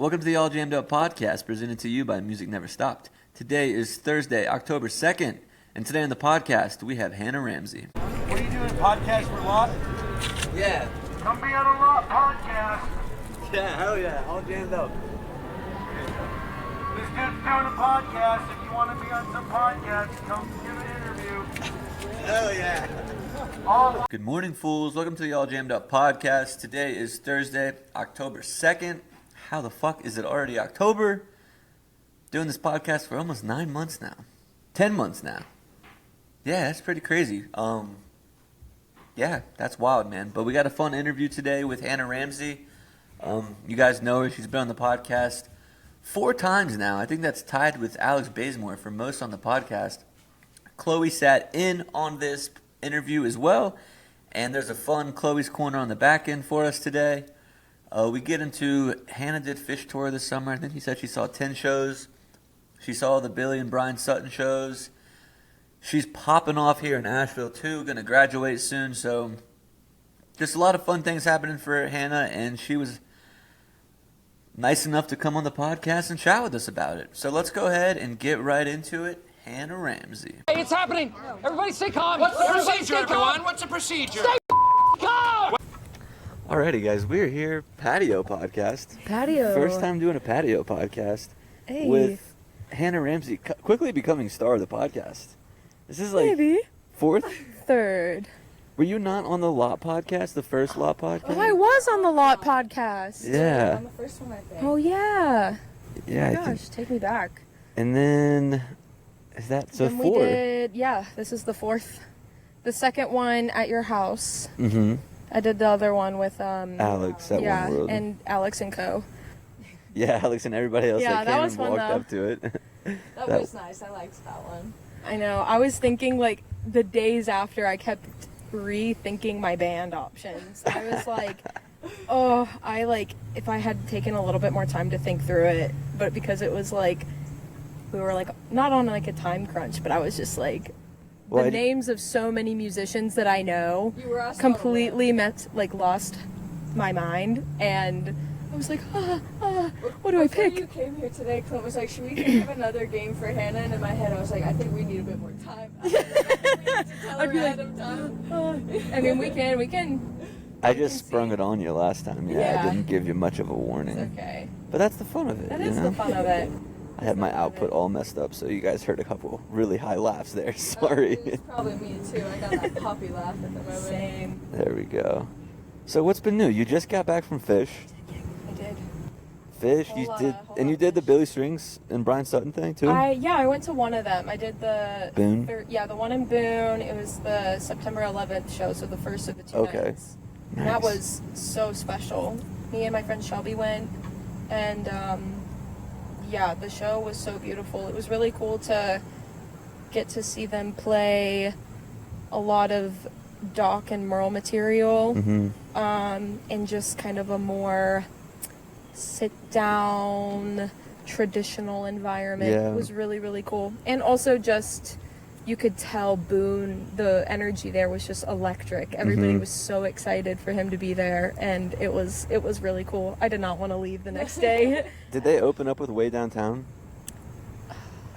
Welcome to the All Jammed Up podcast presented to you by Music Never Stopped. Today is Thursday, October 2nd, and today on the podcast we have Hannah Ramsey. What are you doing, podcast for Lot? Yeah. Come be on a Lot podcast. Yeah, hell yeah, All Jammed Up. This dude's doing a podcast. If you want to be on some podcast, come do an interview. Hell yeah. Good morning, fools. Welcome to the All Jammed Up podcast. Today is Thursday, October 2nd. How the fuck is it already October? Doing this podcast for almost 9 months now. 10 months now. Yeah, that's pretty crazy. Yeah, that's wild, man. But we got a fun interview today with Hannah Ramsey. You guys know her. She's been on the podcast 4 times now. I think that's tied with Alex Bazemore for most on the podcast. Chloe sat in on this interview as well. And there's a fun Chloe's Corner on the back end for us today. We get into Hannah did Phish tour this summer. I think she said she saw 10 shows. She saw the Billy and Bryan Sutton shows. She's popping off here in Asheville too. Going to graduate soon. So just a lot of fun things happening for Hannah. And she was nice enough to come on the podcast and chat with us about it. So let's go ahead and get right into it. Hannah Ramsey. Hey, it's happening. Everybody stay calm. What's the procedure, everyone? What's the procedure? Stay calm. Alrighty, guys, we're here, patio podcast. Patio. First time doing a patio podcast with Hannah Ramsey, quickly becoming star of the podcast. This is like maybe 4th? 3rd. Were you not on the Lot podcast, the first Lot podcast? Oh, I was on the Lot podcast. Yeah. On the first one, I think. Oh, yeah. Yeah, Oh, gosh, take me back. And then, is that, so then 4? we did, yeah, this is the 4th. The second one at your house. Mm-hmm. I did the other one with, Alex at yeah, One World. and Alex and Co. Yeah, Alex and everybody else Yeah, that that came was and fun, walked though. up to it. That was nice. I liked that one. I know. I was thinking, like, the days after, I kept rethinking my band options. I was like, oh, if I had taken a little bit more time to think through it, but because it was like, we were like, not on like a time crunch, but I was just like, Well, the names of so many musicians that I know You were also completely lost my mind, and I was like, what do I Before pick? you came here today, Clint was like, should we think of another game for Hannah? And in my head, I was like, I think we need a bit more time. I'd be like, I mean, we can. I just sprung it on you last time. Yeah, I Yeah. didn't give you much of a warning. It's okay. But that's the fun of it, That you is know? the fun of it. I had my output all messed up, so you guys heard a couple really high laughs there. Sorry. It's probably me too. I got that poppy laugh at the moment. Same. There we go. So what's been new? You just got back from Phish. I did. Phish, Whole you lot did, of and you did the Billy Strings and Bryan Sutton thing too. I went to one of them. I did the Boone? the one in Boone. It was the September 11th show, so the first of the 2 Okay. nights. And that Nice. was so special. Me and my friend Shelby went, and yeah, the show was so beautiful. It was really cool to get to see them play a lot of Doc and Merle material, in just kind of a more sit-down, traditional environment. Yeah. It was really, really cool. And also just, you could tell Boone, the energy there was just electric. Everybody was so excited for him to be there, and it was really cool. I did not want to leave the next day. Did they open up with Way Downtown?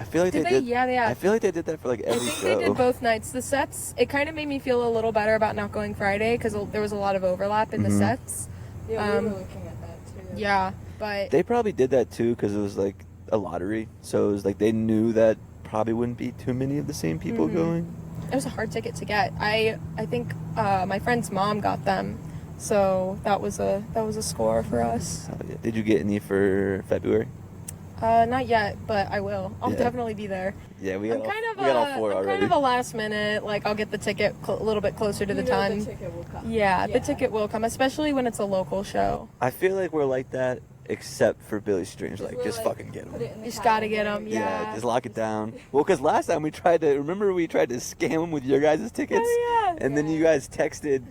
I feel like Did they they? did. Yeah. I feel like they did that for like I every think show. they did both nights. The sets, it kind of made me feel a little better about not going Friday because there was a lot of overlap in the sets. Yeah, we were looking at that too. Yeah, but They probably did that too because it was like a lottery, so it was like they knew that probably wouldn't be too many of the same people going. it was a hard ticket to get. I think my friend's mom got them, so that was a score for us. Oh, yeah. Did you get any for February? Not yet, but I will. I'll Yeah. definitely be there. Yeah, we got I'm kind of we got all 4 I'm already. kind of a last minute. Like I'll get the ticket a little bit closer to the You know time. the ticket will come. Yeah, the ticket will come, especially when it's a local show. I feel like we're like that, except for Billy Strings. Like, We're just like, fucking get put them. it in the You just gotta get calendar. them. Yeah. Just lock it down. Well, because last time we tried to scam them with your guys' tickets. Oh, yeah. And then you guys texted.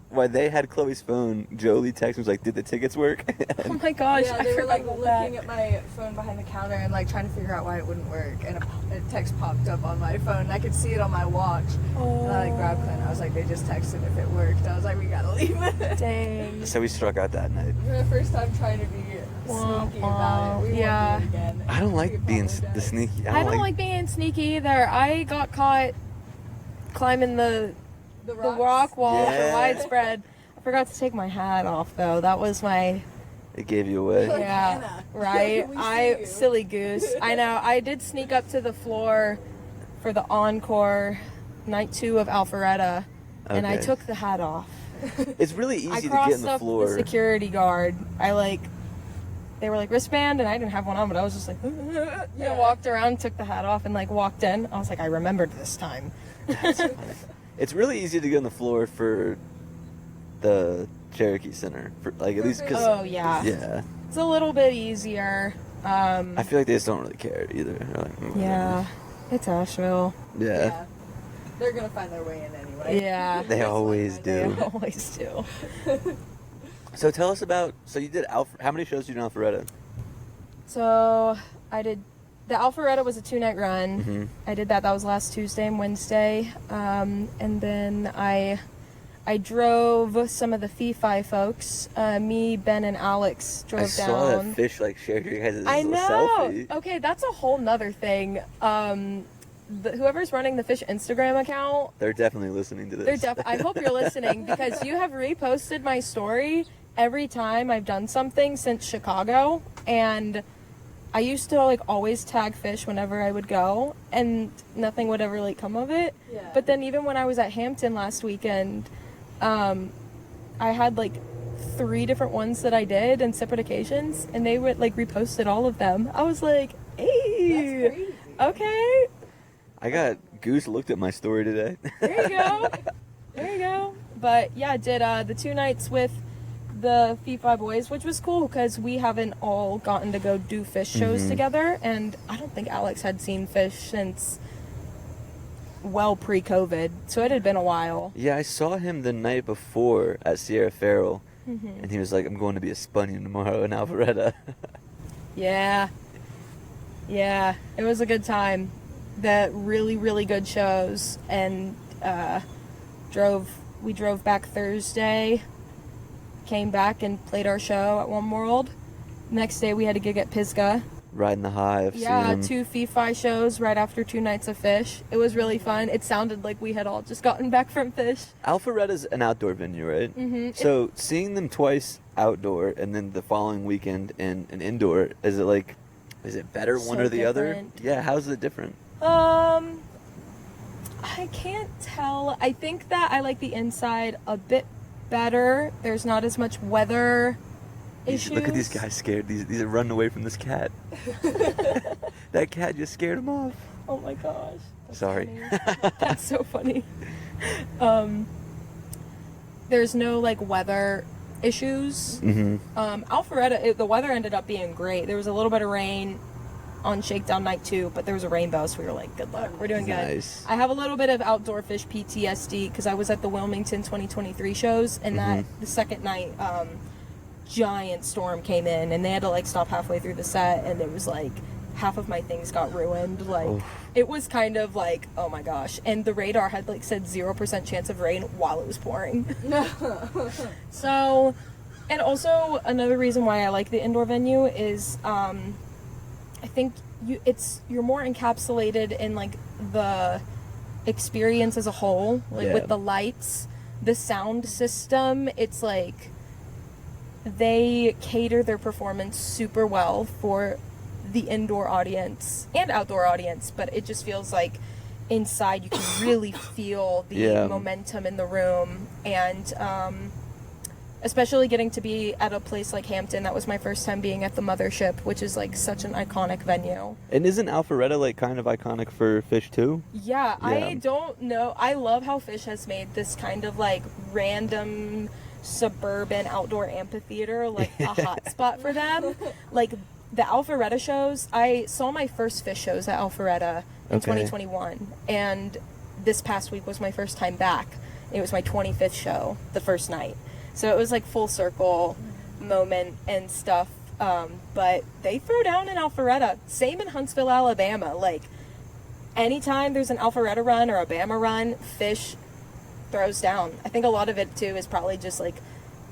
Why they had Chloe's phone, Jolie texted was like, "Did the tickets work?" Oh my gosh, Yeah, I they were forgot like about looking that. at my phone behind the counter and like trying to figure out why it wouldn't work. And a text popped up on my phone. And I could see it on my watch. And I like grabbed Clint. I was like, they just texted if it worked. I was like, we gotta leave. Dang. So we struck out that night. For the first time trying to be sneaky about it. We Yeah. won't do it again. I don't We like being apologize. the sneaky. I don't like being sneaky either. I got caught climbing the rocks? rock wall Yeah. for widespread. I forgot to take my hat off though. That was my It gave you away. Like yeah, Hannah. right. We see I you. silly goose. I know. I did sneak up to the floor for the encore night 2 of Alpharetta, and I Okay. took the hat off. It's really easy I to get crossed in the up floor. the security guard. They were like wristband, and I didn't have one on, but I was just like, walked around, took the hat off, and like walked in. I was like, I remembered this time. It's really easy to get on the floor for the Cherokee Center, for like at least because Oh yeah. yeah, It's a little bit easier. I feel like they just don't really care either. They're like, Yeah, it's Asheville. yeah, Yeah. They're gonna find their way in anyway. Yeah, they always they do. always do. So tell us about. So you did how many shows did you do in Alpharetta? So I did. The Alpharetta was a 2-night run. Mm-hmm. I did that. That was last Tuesday and Wednesday. And then I drove some of the Fee-Fi folks. Me, Ben, and Alex drove I saw down. that Phish like shared your guys' I know. selfie. Okay, that's a whole nother thing. Whoever's running the Phish Instagram account, They're definitely listening to this. I hope you're listening because you have reposted my story every time I've done something since Chicago, and I used to like always tag Phish whenever I would go, and nothing would ever like come of it. Yeah. But then even when I was at Hampton last weekend, I had like 3 different ones that I did in separate occasions, and they would like reposted all of them. I was like, hey, That's crazy. okay, I got Goose looked at my story today. there you go. There you go. But yeah, I did the 2 nights with the Fee-Fi boys, which was cool because we haven't all gotten to go do Phish shows together, and I don't think Alex had seen Phish since well pre-COVID, so it had been a while. Yeah, I saw him the night before at Sierra Farrell, and he was like, "I'm going to be a Spunnion tomorrow in Alpharetta." Yeah, it was a good time. The really, really good shows, and we drove back Thursday, came back and played our show at One World. Next day we had a gig at Pisgah. Riding the high of Yeah, seeing him. 2 Fee-Fi shows right after 2 nights of Phish. It was really fun. It sounded like we had all just gotten back from Phish. Alpharetta's an outdoor venue, right? Mm-hmm. So seeing them twice outdoor and then the following weekend in an indoor, is it better one So or the other? different. Yeah, how's it different? I can't tell. I think that I like the inside a bit better. There's not as much weather issues. Look at these guys scared. These are running away from this cat. That cat just scared them off. Oh my gosh. That's Sorry. funny. That's so funny. There's no like weather issues. Mm-hmm. Alpharetta, the weather ended up being great. There was a little bit of rain on Shakedown night 2, but there was a rainbow, so we were like, good luck. We're doing Nice. good. I have a little bit of outdoor Phish PTSD because I was at the Wilmington 2023 shows, and that the second night, giant storm came in, and they had to like stop halfway through the set, and it was like half of my things got ruined. Like it was kind of like, oh my gosh. And the radar had like said 0% chance of rain while it was pouring. So, and also another reason why I like the indoor venue is I think you're more encapsulated in like the experience as a whole, like Yeah. with the lights, the sound system. It's like they cater their performance super well for the indoor audience and outdoor audience, but it just feels like inside you can really feel the Yeah. momentum in the room. And especially getting to be at a place like Hampton, that was my first time being at the Mothership, which is like such an iconic venue. And isn't Alpharetta like kind of iconic for Phish too? Yeah, Yeah. I don't know. I love how Phish has made this kind of like random suburban outdoor amphitheater like a hot spot for them. Like the Alpharetta shows, I saw my first Phish shows at Alpharetta in Okay. 2021, and this past week was my first time back. It was my 25th show, the first night. So it was like full circle moment and stuff. But they throw down in Alpharetta. Same in Huntsville, Alabama. Like anytime there's an Alpharetta run or a Bama run, Phish throws down. I think a lot of it too is probably just like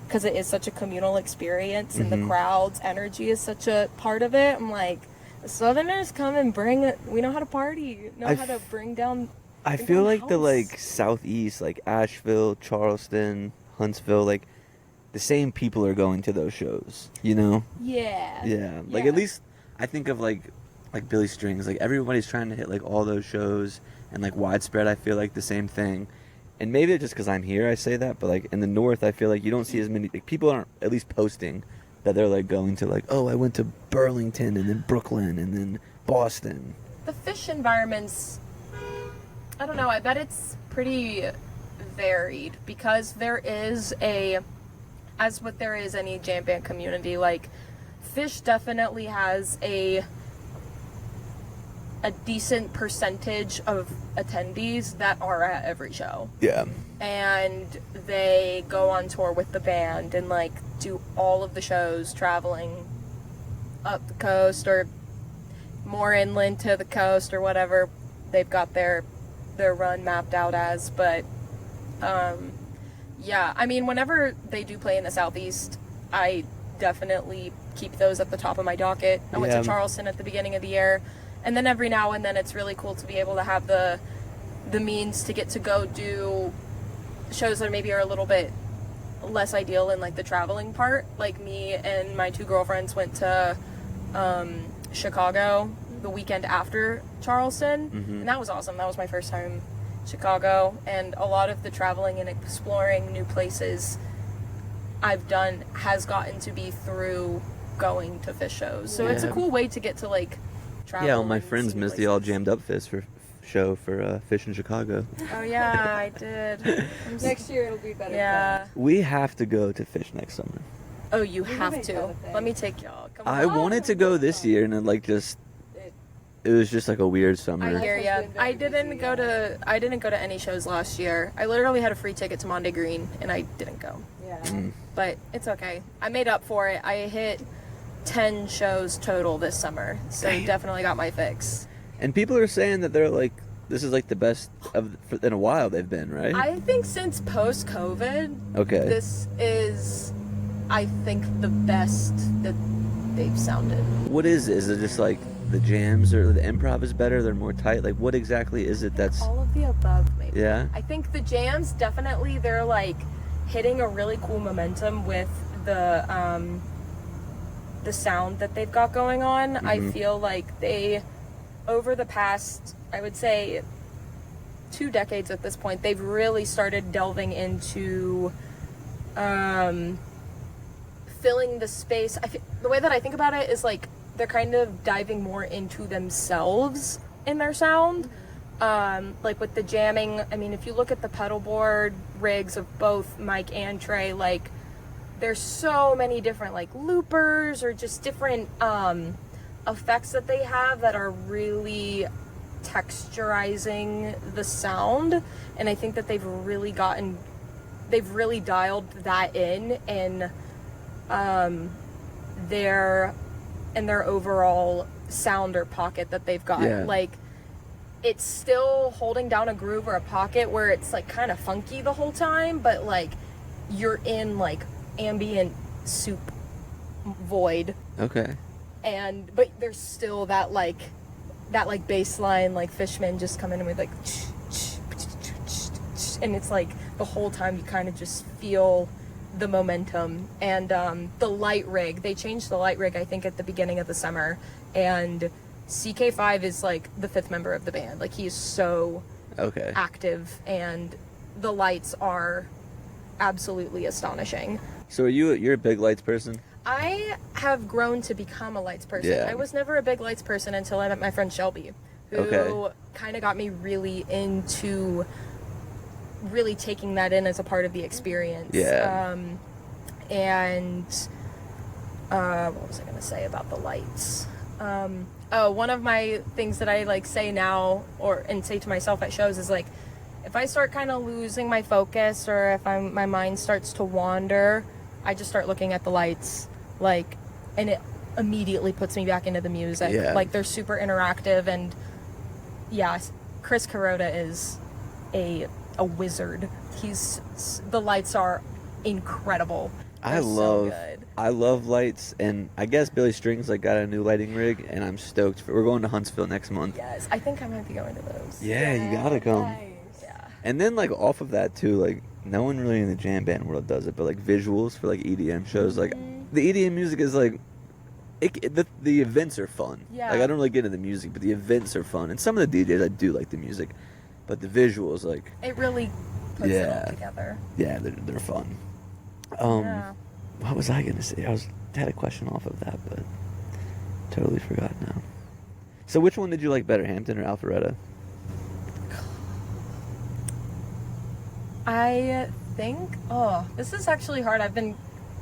because it is such a communal experience and the crowd's energy is such a part of it. I'm like, the Southerners come and bring it. We know how to party, how to bring down. I feel like the like Southeast, like Asheville, Charleston, Huntsville, like the same people are going to those shows, you know? Yeah. Like at least I think of like Billy Strings, like everybody's trying to hit like all those shows, and like Widespread I feel like the same thing. And maybe it's just because I'm here I say that, but like in the North I feel like you don't see as many, like people aren't at least posting that they're like going to like, oh, I went to Burlington and then Brooklyn and then Boston. The Phish environments, I don't know, I bet it's pretty varied because there is as with there is any jam band community, like Phish definitely has a decent percentage of attendees that are at every show. Yeah. And they go on tour with the band and like do all of the shows traveling up the coast or more inland to the coast or whatever they've got their run mapped out as. But yeah, I mean, whenever they do play in the Southeast, I definitely keep those at the top of my docket. I went to Charleston at the beginning of the year, and then every now and then it's really cool to be able to have the means to get to go do shows that maybe are a little bit less ideal in like the traveling part. Like me and my two girlfriends went to Chicago the weekend after Charleston, and that was awesome. That was my first time in Chicago, and a lot of the traveling and exploring new places I've done has gotten to be through going to Phish shows. So it's a cool way to get to like travel. Yeah, all my friends missed the All Jammed Up Fist for show for Phish in Chicago. Oh yeah, I did. Next year it'll be better. Yeah. We have to go to Phish next summer. Oh, you have to. Let me take y'all. Come on. I wanted to go this year, and then like it was just like a weird summer. I hear ya. I didn't go to any shows last year. I literally had a free ticket to Monday Green, and I didn't go. Yeah. But it's okay. I made up for it. I hit 10 shows total this summer, so definitely got my fix. And people are saying that they're like, this is like the best in a while they've been, right? I think since post-COVID, okay, this is, I think, the best that they've sounded. What is it? Is it just like the jams or the improv is better? They're more tight? Like what exactly is it that's... All of the above, maybe. Yeah? I think the jams, definitely, they're like hitting a really cool momentum with the sound that they've got going on. I feel like they, over the past, I would say 2 decades at this point, they've really started delving into filling the space. The way that I think about it is like they're kind of diving more into themselves in their sound. Like with the jamming, I mean, if you look at the pedal board rigs of both Mike and Trey, like there's so many different like loopers or just different effects that they have that are really texturizing the sound. And I think that they've really dialed that in their overall sound or pocket that they've got. Yeah. Like it's still holding down a groove or a pocket where it's like kind of funky the whole time, but like you're in like ambient soup void. Okay. But there's still that bass line, like Fishman just come in with like, and it's like the whole time you kind of just feel the momentum. And the light rig, they changed the light rig I think at the beginning of the summer, and CK5 is like the 5th member of the band. Like he is so active, and the lights are absolutely astonishing. So you're a big lights person? I have grown to become a lights person. Yeah. I was never a big lights person until I met my friend Shelby, who kind of got me really into really taking that in as a part of the experience. Yeah. And what was I going to say about the lights? One of my things that I like say now and say to myself at shows is like, if I start kind of losing my focus or if my mind starts to wander, I just start looking at the lights, like, and it immediately puts me back into the music. Yeah. Like they're super interactive, and yeah, Chris Kuroda is a wizard. The lights are incredible. I They're so love good. I love lights, and I guess Billy Strings like got a new lighting rig, and I'm stoked. We're going to Huntsville next month. Yes, I think I might be going to those. Yeah, you gotta come. Nice. Yeah. And then like off of that too, like no one really in the jam band world does it, but like visuals for like EDM shows, like the EDM music is like the events are fun. Yeah. Like I don't really get into the music, but the events are fun. And some of the DJs I do like the music, but the visuals like It really puts it Yeah. all together. yeah, they're fun. Yeah. What was I gonna say? I had a question off of that, but totally forgot now. So which one did you like better, Hampton or Alpharetta? I think, this is actually hard. I've been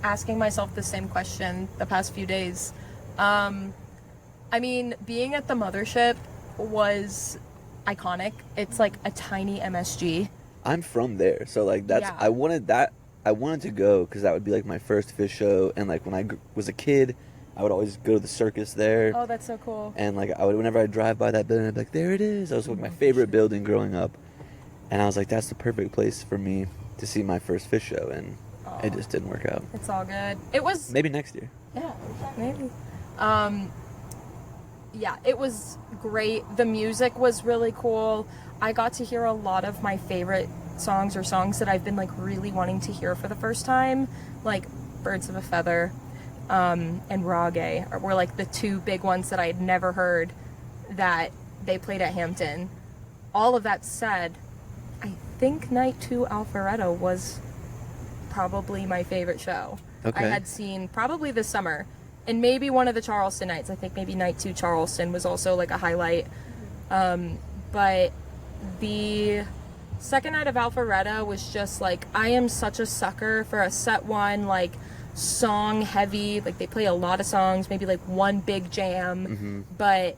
asking myself the same question the past few days. I mean, being at the mothership was iconic. It's like a tiny MSG. I'm from there, so like that's Yeah. I wanted to go because that would be like my first Phish show, and like when I was a kid, I would always go to the circus there, Oh, that's so cool. and like I would whenever I drive by that building, I'd be like, there it is. That was like my favorite building growing up, and I was like, that's the perfect place for me to see my first Phish show, and it just didn't work out. It's all good. It was, Maybe next year. yeah, maybe. Yeah, it was great. The music was really cool. I got to hear a lot of my favorite songs or songs that I've been like really wanting to hear for the first time, like Birds of a Feather and Rage were like the two big ones that I had never heard that they played at Hampton. All of that said, I think Night 2 Alpharetta was probably my favorite show. Okay. I had seen probably this summer, and maybe one of the Charleston nights. I think maybe Night 2 Charleston was also like a highlight. But the second night of Alpharetta was just like, I am such a sucker for a set one, like song heavy. Like they play a lot of songs, maybe like one big jam, but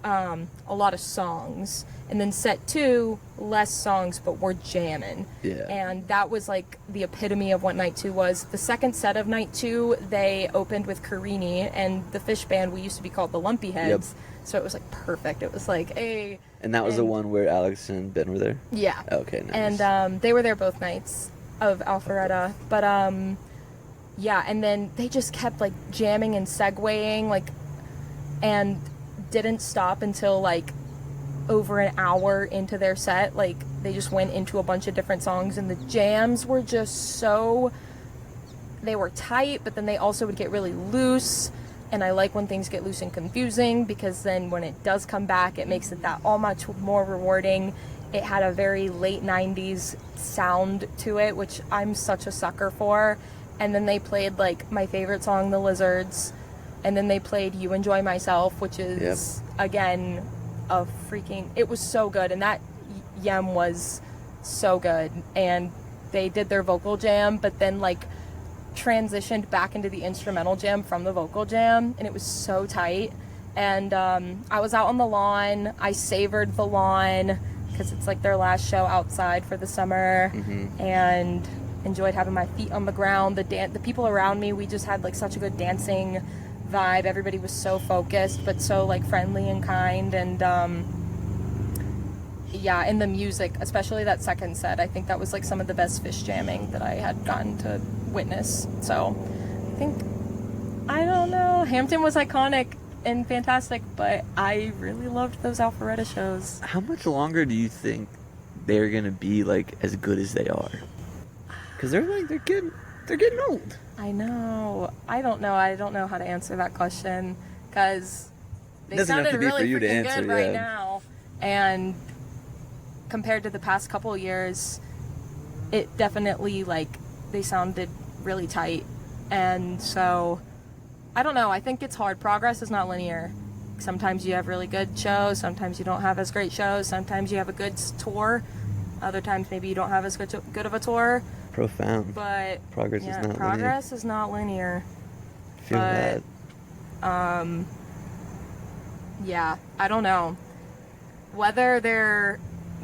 a lot of songs. And then set two, less songs, but we're jamming. Yeah. And that was like the epitome of what Night 2 was. The second set of Night 2, they opened with Carini, and the Phish band, we used to be called the Lumpy Heads. So it was like perfect. It was like, hey. And that was the one where Alex and Ben were there? Yeah. Okay, nice. And they were there both nights of Alpharetta. But yeah, and then they just kept like jamming and segueing, like, and didn't stop until like over an hour into their set. Like they just went into a bunch of different songs, and the jams were just so, they were tight, but then they also would get really loose. And I like when things get loose and confusing, because then when it does come back, it makes it that all much more rewarding. It had a very late 90s sound to it, which I'm such a sucker for. And then they played like my favorite song, The Lizards. And then they played You Enjoy Myself, which is, again, a freaking, it was so good. And that Yem was so good. And they did their vocal jam, but then like transitioned back into the instrumental jam from the vocal jam, and it was so tight. And I was out on the lawn. I savored the lawn because it's like their last show outside for the summer, and enjoyed having my feet on the ground. The people around me, we just had like such a good dancing vibe. Everybody was so focused but so like friendly and kind. And yeah, and the music, especially that second set, I think that was like some of the best Phish jamming that I had gotten to witness. So I think, I don't know, Hampton was iconic and fantastic, but I really loved those Alpharetta shows. How much longer do you think they're gonna be like as good as they are? Because they're getting old. I know. I don't know how to answer that question, because they Doesn't have sounded to be really for you to freaking answer, good right yeah. now. And compared to the past couple years, it definitely, like, they sounded really tight. And so, I don't know. I think it's hard. Progress is not linear. Sometimes you have really good shows. Sometimes you don't have as great shows. Sometimes you have a good tour. Other times maybe you don't have as good of a tour. Profound. But Progress yeah, is not progress is not linear. Feel but, that. Yeah, I don't know. Whether they're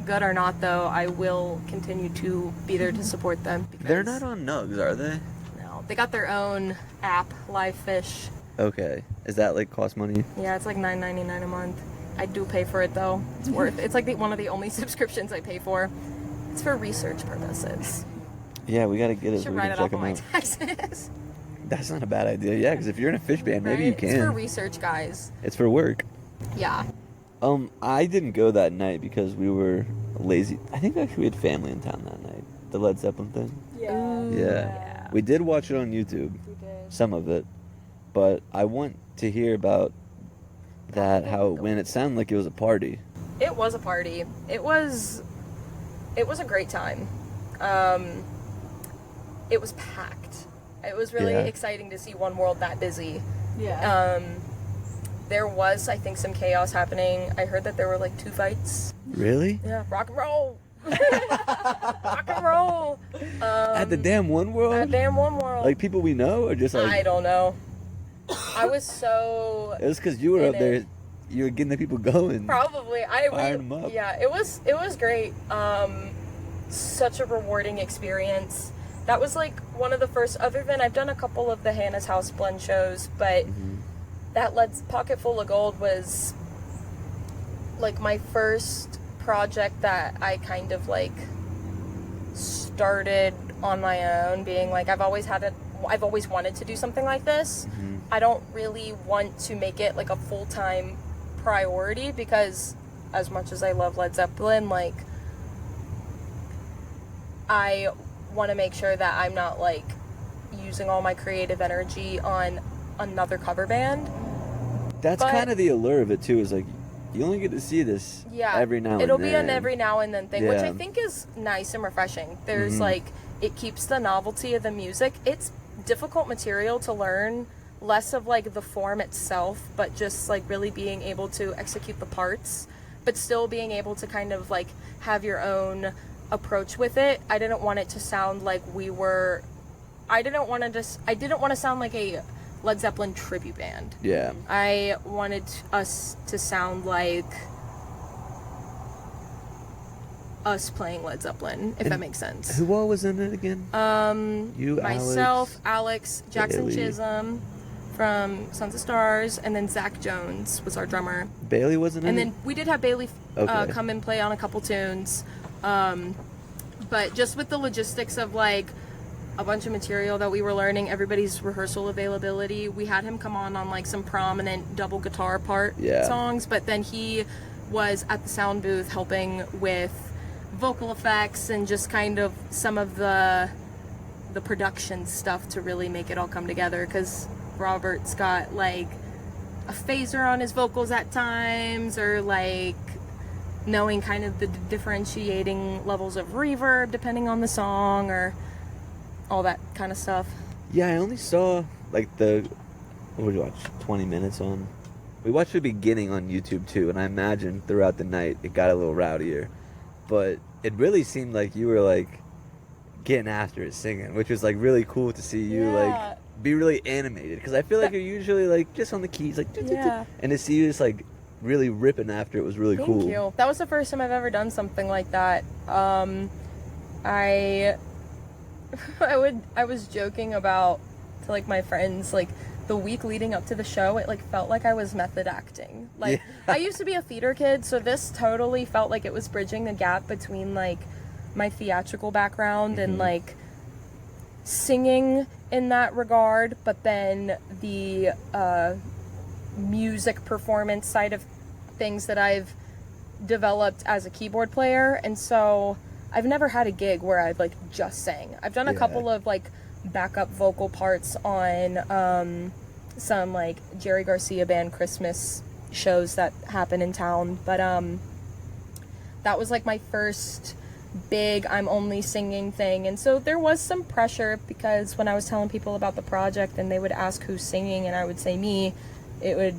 good or not, though, I will continue to be there to support them. Because, They're not on Nugs, are they? No, they got their own app, Live Phish. Okay. Is that like cost money? Yeah, it's like $9.99 a month. I do pay for it though. It's worth. It's like one of the only subscriptions I pay for. It's for research purposes. Yeah, we gotta get it so Should we write can it check off them on my out. taxes. That's not a bad idea. Yeah, because if you're in a Phish band, maybe you Right? can. It's for research, guys. It's for work. Yeah. I didn't go that night because we were lazy. I think actually we had family in town that night. The Led Zeppelin thing. Yeah. We did watch it on YouTube. We did. Some of it. But I want to hear about that, how it went. It sounded like it was a party. It was a party. It was a great time. It was packed. It was really Yeah. exciting to see One World that busy. Yeah. There was, I think, some chaos happening. I heard that there were like 2 fights. Really? Yeah, rock and roll. Rock and roll. At the damn One World? At damn One World. Like people we know, or just like? I don't know. I was so. It was because you were in up there. it. You were getting the people going. Probably. Fired 'em up. Yeah, it was great. Such a rewarding experience. That was like one of the first, other than I've done a couple of the Hannah's House Blend shows, but that Pocket Full of Gold was like my first project that I kind of like started on my own, being like, I've always wanted to do something like this. I don't really want to make it like a full-time priority, because as much as I love Led Zeppelin, like I want to make sure that I'm not like using all my creative energy on another cover band. That's But- kind of the allure of it too. Is like you only get to see this every now and then. It'll be an every now and then thing, which I Yeah. think is nice and refreshing. There's like, it keeps the novelty of the music. It's difficult material to learn, less of like the form itself, but just like really being able to execute the parts, but still being able to kind of like have your own approach with it. I didn't want it to sound like I didn't want to sound like a Led Zeppelin tribute band. Yeah. I wanted us to sound like us playing Led Zeppelin, if that makes sense. Who all was in it again? You, Myself, Alex, Jackson Bailey. Chisholm from Sons of Stars, and then Zach Jones was our drummer. Bailey wasn't in And it? then we did have Bailey Okay. come and play on a couple tunes. But just with the logistics of like a bunch of material that we were learning, everybody's rehearsal availability, we had him come on like some prominent double guitar part songs, but then he was at the sound booth helping with vocal effects and just kind of some of the production stuff to really make it all come together, because Robert's got like a phaser on his vocals at times, or like knowing kind of the differentiating levels of reverb depending on the song, or all that kind of stuff. Yeah, I only saw like what did we watch? 20 minutes on. We watched the beginning on YouTube too, and I imagine throughout the night it got a little rowdier. But it really seemed like you were like getting after it singing, which was like really cool to see you like be really animated, because I feel like you're usually like just on the keys like and to see you just like really ripping after it was really cool. Thank you. That was the first time I've ever done something like that. I was joking about to like my friends, like the week leading up to the show, it like felt like I was method acting. Like I used to be a theater kid, so this totally felt like it was bridging the gap between like my theatrical background and like singing in that regard, but then the music performance side of things that I've developed as a keyboard player. And so I've never had a gig where I've like just sang. I've done a couple of like backup vocal parts on some like Jerry Garcia band Christmas shows that happen in town, but that was like my first big I'm only singing thing. And so there was some pressure, because when I was telling people about the project and they would ask who's singing and I would say me, it would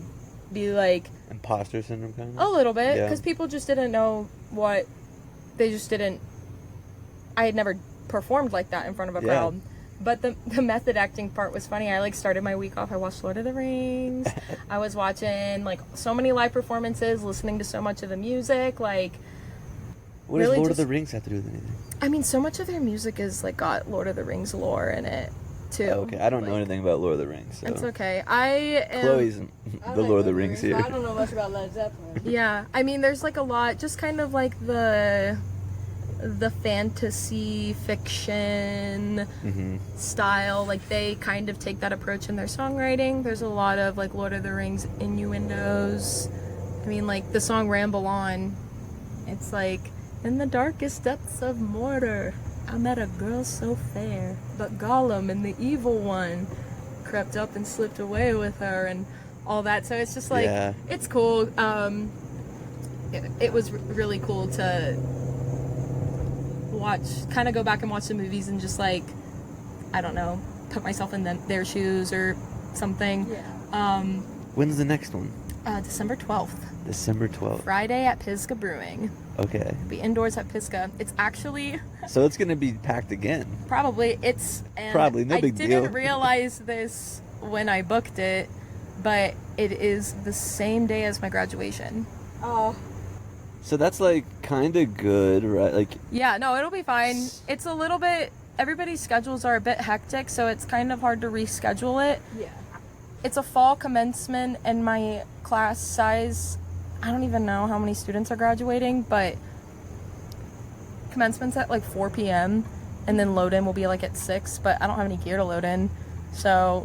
be like Imposter syndrome kind of? a little bit, because people just didn't know what I had never performed like that in front of a crowd. But the method acting part was funny. I like started my week off, I watched Lord of the Rings. I was watching like so many live performances, listening to so much of the music. Like, what really does Lord of just- the Rings have to do with anything? I mean, so much of their music is like got Lord of the Rings lore in it too. Oh, okay, I don't know anything about Lord of the Rings. So. It's okay. I am, Chloe's the Lord of the Rings here. I don't know much about Led Zeppelin. yeah, I mean, there's like a lot, just kind of like the the fantasy fiction style. Like, they kind of take that approach in their songwriting. There's a lot of, like, Lord of the Rings innuendos. I mean, like, the song Ramble On, it's like, in the darkest depths of Mordor, I met a girl so fair, but Gollum and the evil one crept up and slipped away with her, and all that. So it's just like, it's cool. It was really cool to kind of go back and watch the movies and just, like, I don't know, put myself in their shoes or something. Yeah. When's the next one? December 12th. December 12th. Friday at Pisgah Brewing. Okay. It'll be indoors at Pisgah. It's actually... So it's going to be packed again. Probably. Probably, no big deal. I didn't realize this when I booked it, but it is the same day as my graduation. Oh. So that's, like, kind of good, right? Like, yeah, no, it'll be fine. It's a little bit... Everybody's schedules are a bit hectic, so it's kind of hard to reschedule it. Yeah. It's a fall commencement, and my class size... I don't even know how many students are graduating, but commencement's at, like, 4 p.m., and then load-in will be, like, at 6, but I don't have any gear to load in, so...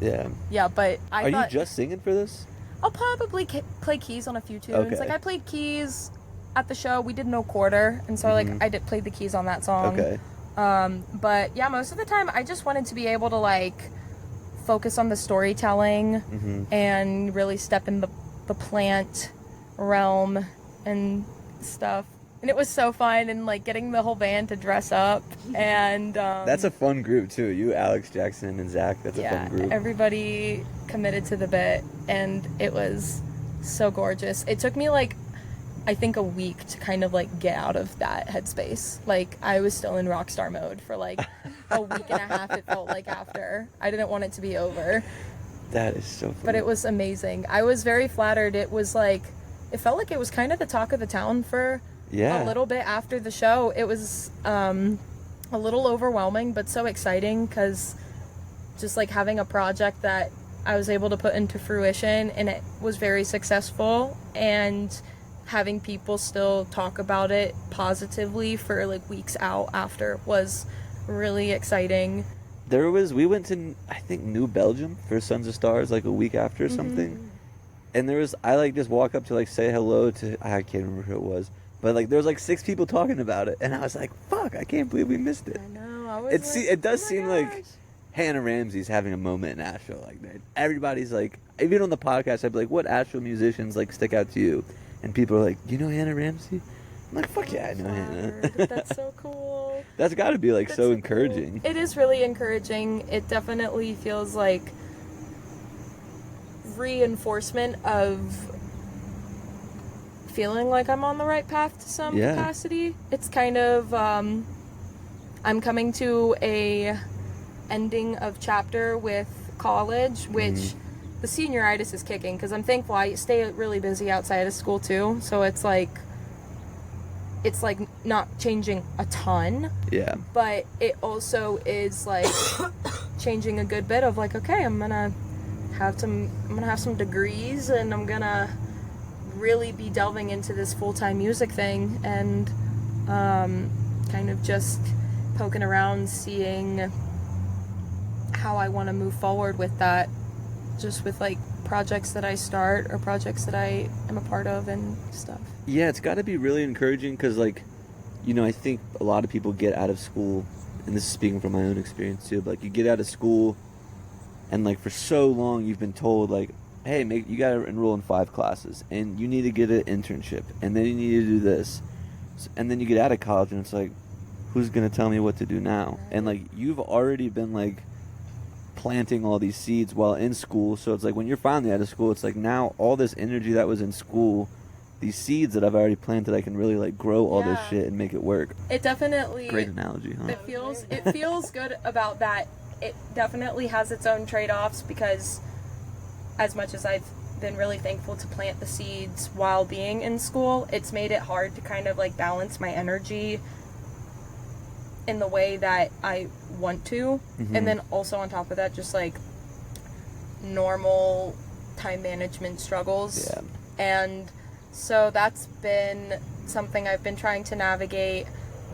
Yeah, but Are you just singing for this? I'll probably play keys on a few tunes. Okay. Like, I played keys at the show. We did No Quarter, and so, like, I played the keys on that song. Okay. But, yeah, most of the time, I just wanted to be able to, like, focus on the storytelling and really step in the plant realm and stuff. And it was so fun, and, like, getting the whole band to dress up, and that's a fun group too. You, Alex, Jackson, and Zach. That's a fun group. Everybody committed to the bit, and it was so gorgeous. It took me, like, I think a week to kind of, like, get out of that headspace. Like, I was still in rock star mode for, like, a week and a half, it felt like, after. I didn't want it to be over. That is so funny. But it was amazing. I was very flattered. It was, like, it felt like it was kind of the talk of the town for a little bit after the show. It was a little overwhelming, but so exciting, because just, like, having a project that I was able to put into fruition, and it was very successful, and having people still talk about it positively for, like, weeks out after was really exciting. We went to, I think, New Belgium for Sons of Stars, like, a week after or something. And I, like, just walk up to, like, say hello to, I can't remember who it was, but, like, there was, like, 6 people talking about it, and I was like, fuck, I can't believe we missed it. I know. It does seem like Hannah Ramsey's having a moment in Asheville. Like, everybody's like, even on the podcast, I'd be like, what Asheville musicians, like, stick out to you? And people are like, you know Hannah Ramsey? I'm like, fuck yeah, I know Hannah. That's so cool. That's got to be, like, so encouraging. Cool. It is really encouraging. It definitely feels like reinforcement of feeling like I'm on the right path to some capacity. It's kind of, I'm coming to a ending of chapter with college, which the senioritis is kicking, because I'm thankful I stay really busy outside of school too, so it's like not changing a ton, but it also is, like, changing a good bit of, like, okay, I'm gonna have some degrees, and I'm gonna really be delving into this full-time music thing, and kind of just poking around, seeing how I want to move forward with that, just with, like, projects that I start or projects that I am a part of and stuff. Yeah, it's got to be really encouraging, because, like, you know, I think a lot of people get out of school, and this is speaking from my own experience too, but, like, you get out of school, and, like, for so long you've been told, like, hey, you got to enroll in 5 classes, and you need to get an internship, and then you need to do this, and then you get out of college, and it's like, who's going to tell me what to do now? And, like, you've already been, like, planting all these seeds while in school, so it's like when you're finally out of school, it's like now all this energy that was in school, these seeds that I've already planted, I can really, like, grow all this shit and make it work. It definitely... Great analogy, huh? It feels good about that. It definitely has its own trade-offs, because as much as I've been really thankful to plant the seeds while being in school, it's made it hard to kind of, like, balance my energy in the way that I want to. And then also on top of that, just, like, normal time management struggles. And so that's been something I've been trying to navigate.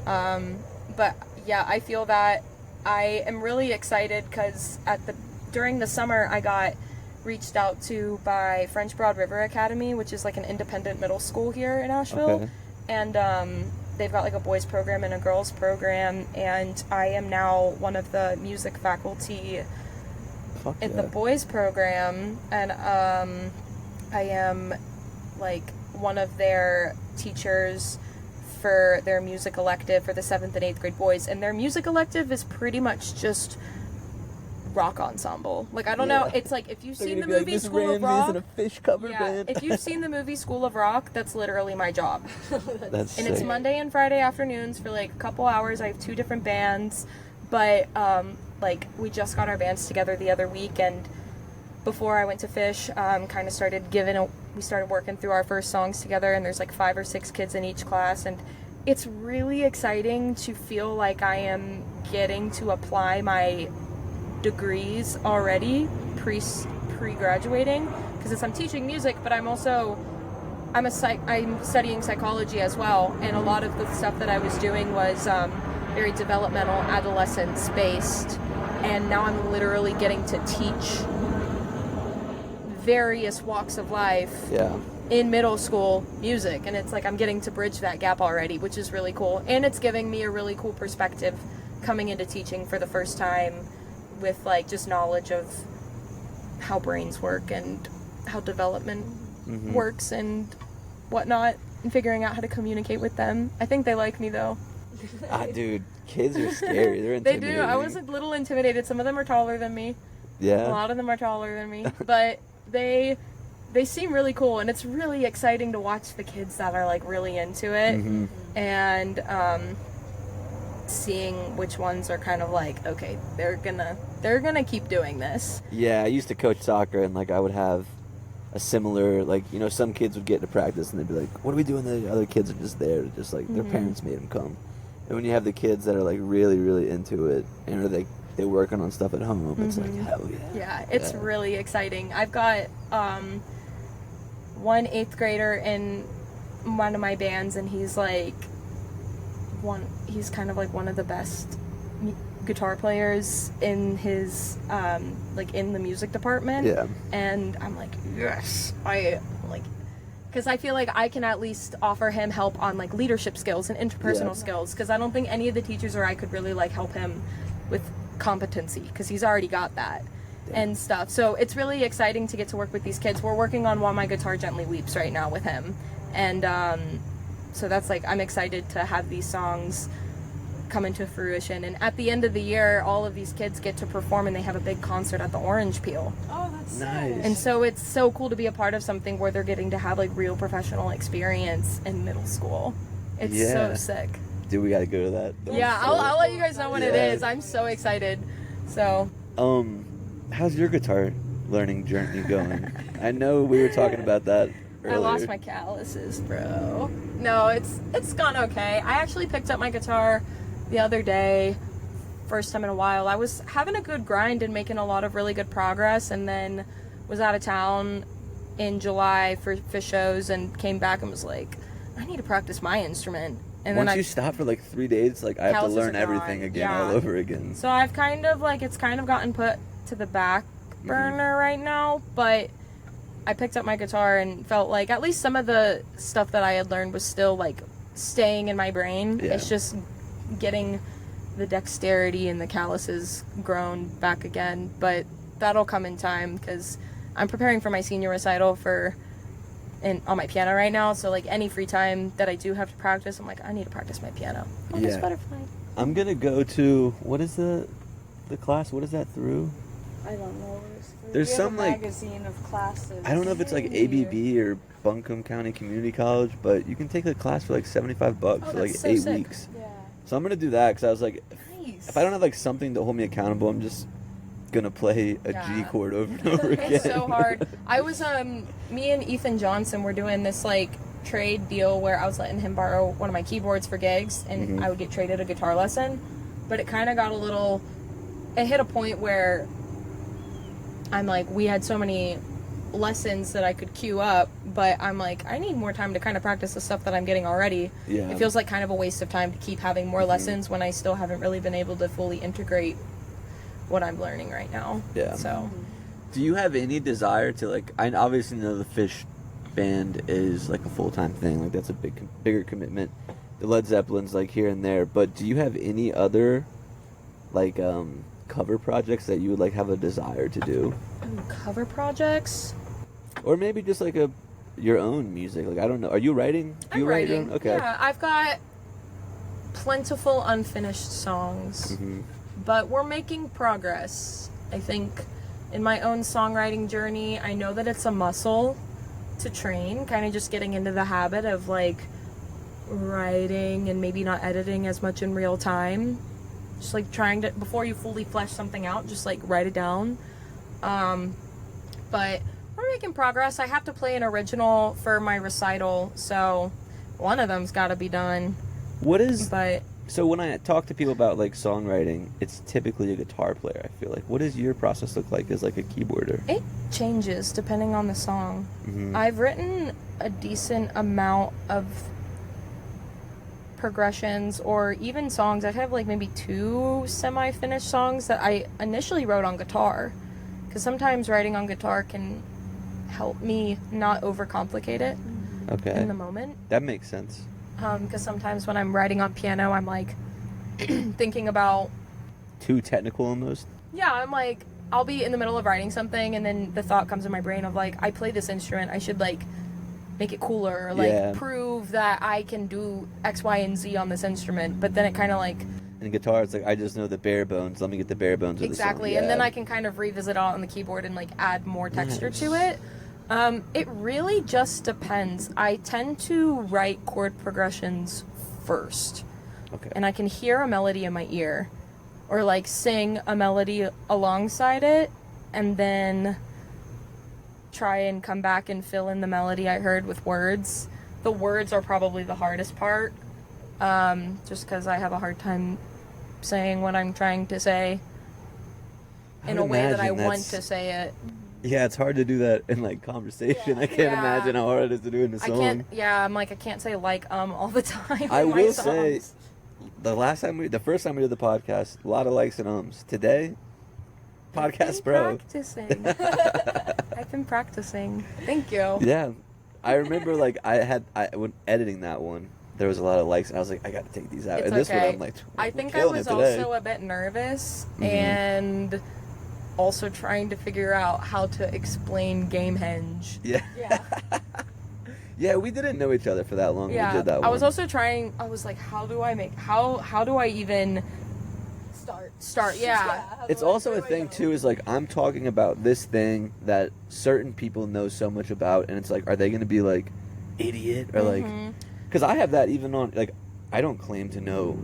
But yeah, I feel that I am really excited because during the summer I got reached out to by French Broad River Academy, which is like an independent middle school here in Asheville. Okay. And they've got like a boys program and a girls program, and I am now one of the music faculty in the boys program, and I am like one of their teachers for their music elective for the 7th and 8th grade boys, and their music elective is pretty much just rock ensemble. Like, I don't know, it's like if you've seen the movie School of Rock, and a Phish cover band. if you've seen the movie School of Rock, that's literally my job. That's and sick. it's Monday and Friday afternoons for like a couple hours. I have 2 different bands, but like we just got our bands together the other week, and before I went to Phish, kind of we started working through our first songs together, and there's like 5 or 6 kids in each class, and it's really exciting to feel like I am getting to apply my degrees already pre-graduating, because I'm teaching music, but I'm studying psychology as well, and a lot of the stuff that I was doing was very developmental, adolescence based, and now I'm literally getting to teach various walks of life in middle school music, and it's like I'm getting to bridge that gap already, which is really cool, and it's giving me a really cool perspective coming into teaching for the first time with like just knowledge of how brains work and how development works and whatnot, and figuring out how to communicate with them. I think they like me though. Dude, kids are scary. They're They intimidating. do. I was a little intimidated. Some of them are taller than me. Yeah. A lot of them are taller than me, but they seem really cool, and it's really exciting to watch the kids that are like really into it, and seeing which ones are kind of like, okay, they're gonna keep doing this. Yeah, I used to coach soccer, and like I would have a similar, like, you know, some kids would get into practice and they'd be like, what are we doing? The other kids are just there to just like their parents made them come. And when you have the kids that are like really, really into it, and they're working on stuff at home, it's like, hell yeah. Yeah, it's really exciting. I've got one 8th grader in one of my bands, and he's kind of like one of the best guitar players in his like in the music department. Yeah. And I'm like, yes, because I feel like I can at least offer him help on like leadership skills and interpersonal skills, because I don't think any of the teachers or I could really like help him with competency, because he's already got that and stuff. So it's really exciting to get to work with these kids. We're working on While My Guitar Gently Weeps right now with him, and so that's like, I'm excited to have these songs come into fruition. And at the end of the year, all of these kids get to perform, and they have a big concert at the Orange Peel. Oh, that's Nice. And so it's so cool to be a part of something where they're getting to have like real professional experience in middle school. It's so sick. Dude, we gotta go to that. Yeah, I'll let you guys know when it is. I'm so excited. So how's your guitar learning journey going? I know we were talking about that earlier. I lost my calluses, bro. No, it's gone okay. I actually picked up my guitar the other day, first time in a while. I was having a good grind and making a lot of really good progress, and then was out of town in July for Phish shows, and came back and was like, I need to practice my instrument. And Once then you stop for like 3 days, like I have to calluses learn are everything gone. again all over again. So I've kind of like, it's kind of gotten put to the back burner right now, but I picked up my guitar and felt like at least some of the stuff that I had learned was still like staying in my brain. Yeah. It's just getting the dexterity and the calluses grown back again, but that'll come in time, because I'm preparing for my senior recital on my piano right now. So like any free time that I do have to practice, I'm like, I need to practice my piano. Oh, Yeah. this butterfly. I'm gonna go to, what is the class? What is that through? I don't know. There's We have some a like, magazine of classes. I don't know if it's like ABB or Buncombe County Community College, but you can take the class for like $75 for like that's so 8 sick. weeks. Yeah. So I'm gonna do that, because I was like, Nice. if I don't have like something to hold me accountable, I'm just gonna play a G Yeah. chord over and over again. It's so hard. I was me and Ethan Johnson were doing this like trade deal where I was letting him borrow one of my keyboards for gigs, and I would get traded a guitar lesson. But it kind of got it hit a point where I'm like, we had so many lessons that I could queue up, but I'm like, I need more time to kind of practice the stuff that I'm getting already. Yeah. It feels like kind of a waste of time to keep having more lessons when I still haven't really been able to fully integrate what I'm learning right now. Yeah. So, do you have any desire to, like, I obviously know the Phish band is like a full-time thing, like that's a bigger commitment. The Led Zeppelin's like here and there, but do you have any other like cover projects that you would like have a desire to do? Cover projects? Or maybe just like your own music. Like, I don't know. Are you writing? Do you I'm write your writing. own? Okay. Yeah, I've got plentiful unfinished songs, but we're making progress. I think in my own songwriting journey, I know that it's a muscle to train, kind of just getting into the habit of like writing and maybe not editing as much in real time. Just like trying to, before you fully flesh something out, just like write it down. But we're making progress. I have to play an original for my recital, so one of them's got to be done. So when I talk to people about like songwriting, it's typically a guitar player, I feel like. What does your process look like as like a keyboarder? It changes depending on the song. I've written a decent amount of progressions or even songs. I have like maybe 2 semi-finished songs that I initially wrote on guitar, because sometimes writing on guitar can help me not overcomplicate it in the moment. That makes sense. Because sometimes when I'm writing on piano, I'm like thinking about... Too technical almost? Yeah, I'm like, I'll be in the middle of writing something and then the thought comes in my brain of like, I play this instrument, I should like make it cooler, or like prove that I can do X, Y, and Z on this instrument. But then it kind of like... In guitar, it's like, I just know the bare bones. Let me get the bare bones of the song. Exactly, and then I can kind of revisit it on the keyboard and like add more texture to it. It really just depends. I tend to write chord progressions first. Okay. And I can hear a melody in my ear, or like sing a melody alongside it, and then try and come back and fill in the melody I heard with words. The words are probably the hardest part, just because I have a hard time saying what I'm trying to say in a way that I want to say it. Yeah, it's hard to do that in like conversation. I can't imagine how hard it is to do in a song. I can't say all the time. I will say, the first time we did the podcast, a lot of likes and ums. Today, podcast bro. Practicing. I've been practicing. Thank you. Yeah, I remember like when editing that one, there was a lot of likes, and I was like, I got to take these out. It's and this okay. one, I'm like, I think I was also a bit nervous and also trying to figure out how to explain Gamehenge. Yeah, we didn't know each other for that long. Yeah, we did that one. I was also trying. I was like, how do I even start? Yeah. It's also a thing too. Is like, I'm talking about this thing that certain people know so much about, and it's like, are they going to be like idiot or like? Because I have that even on like, I don't claim to know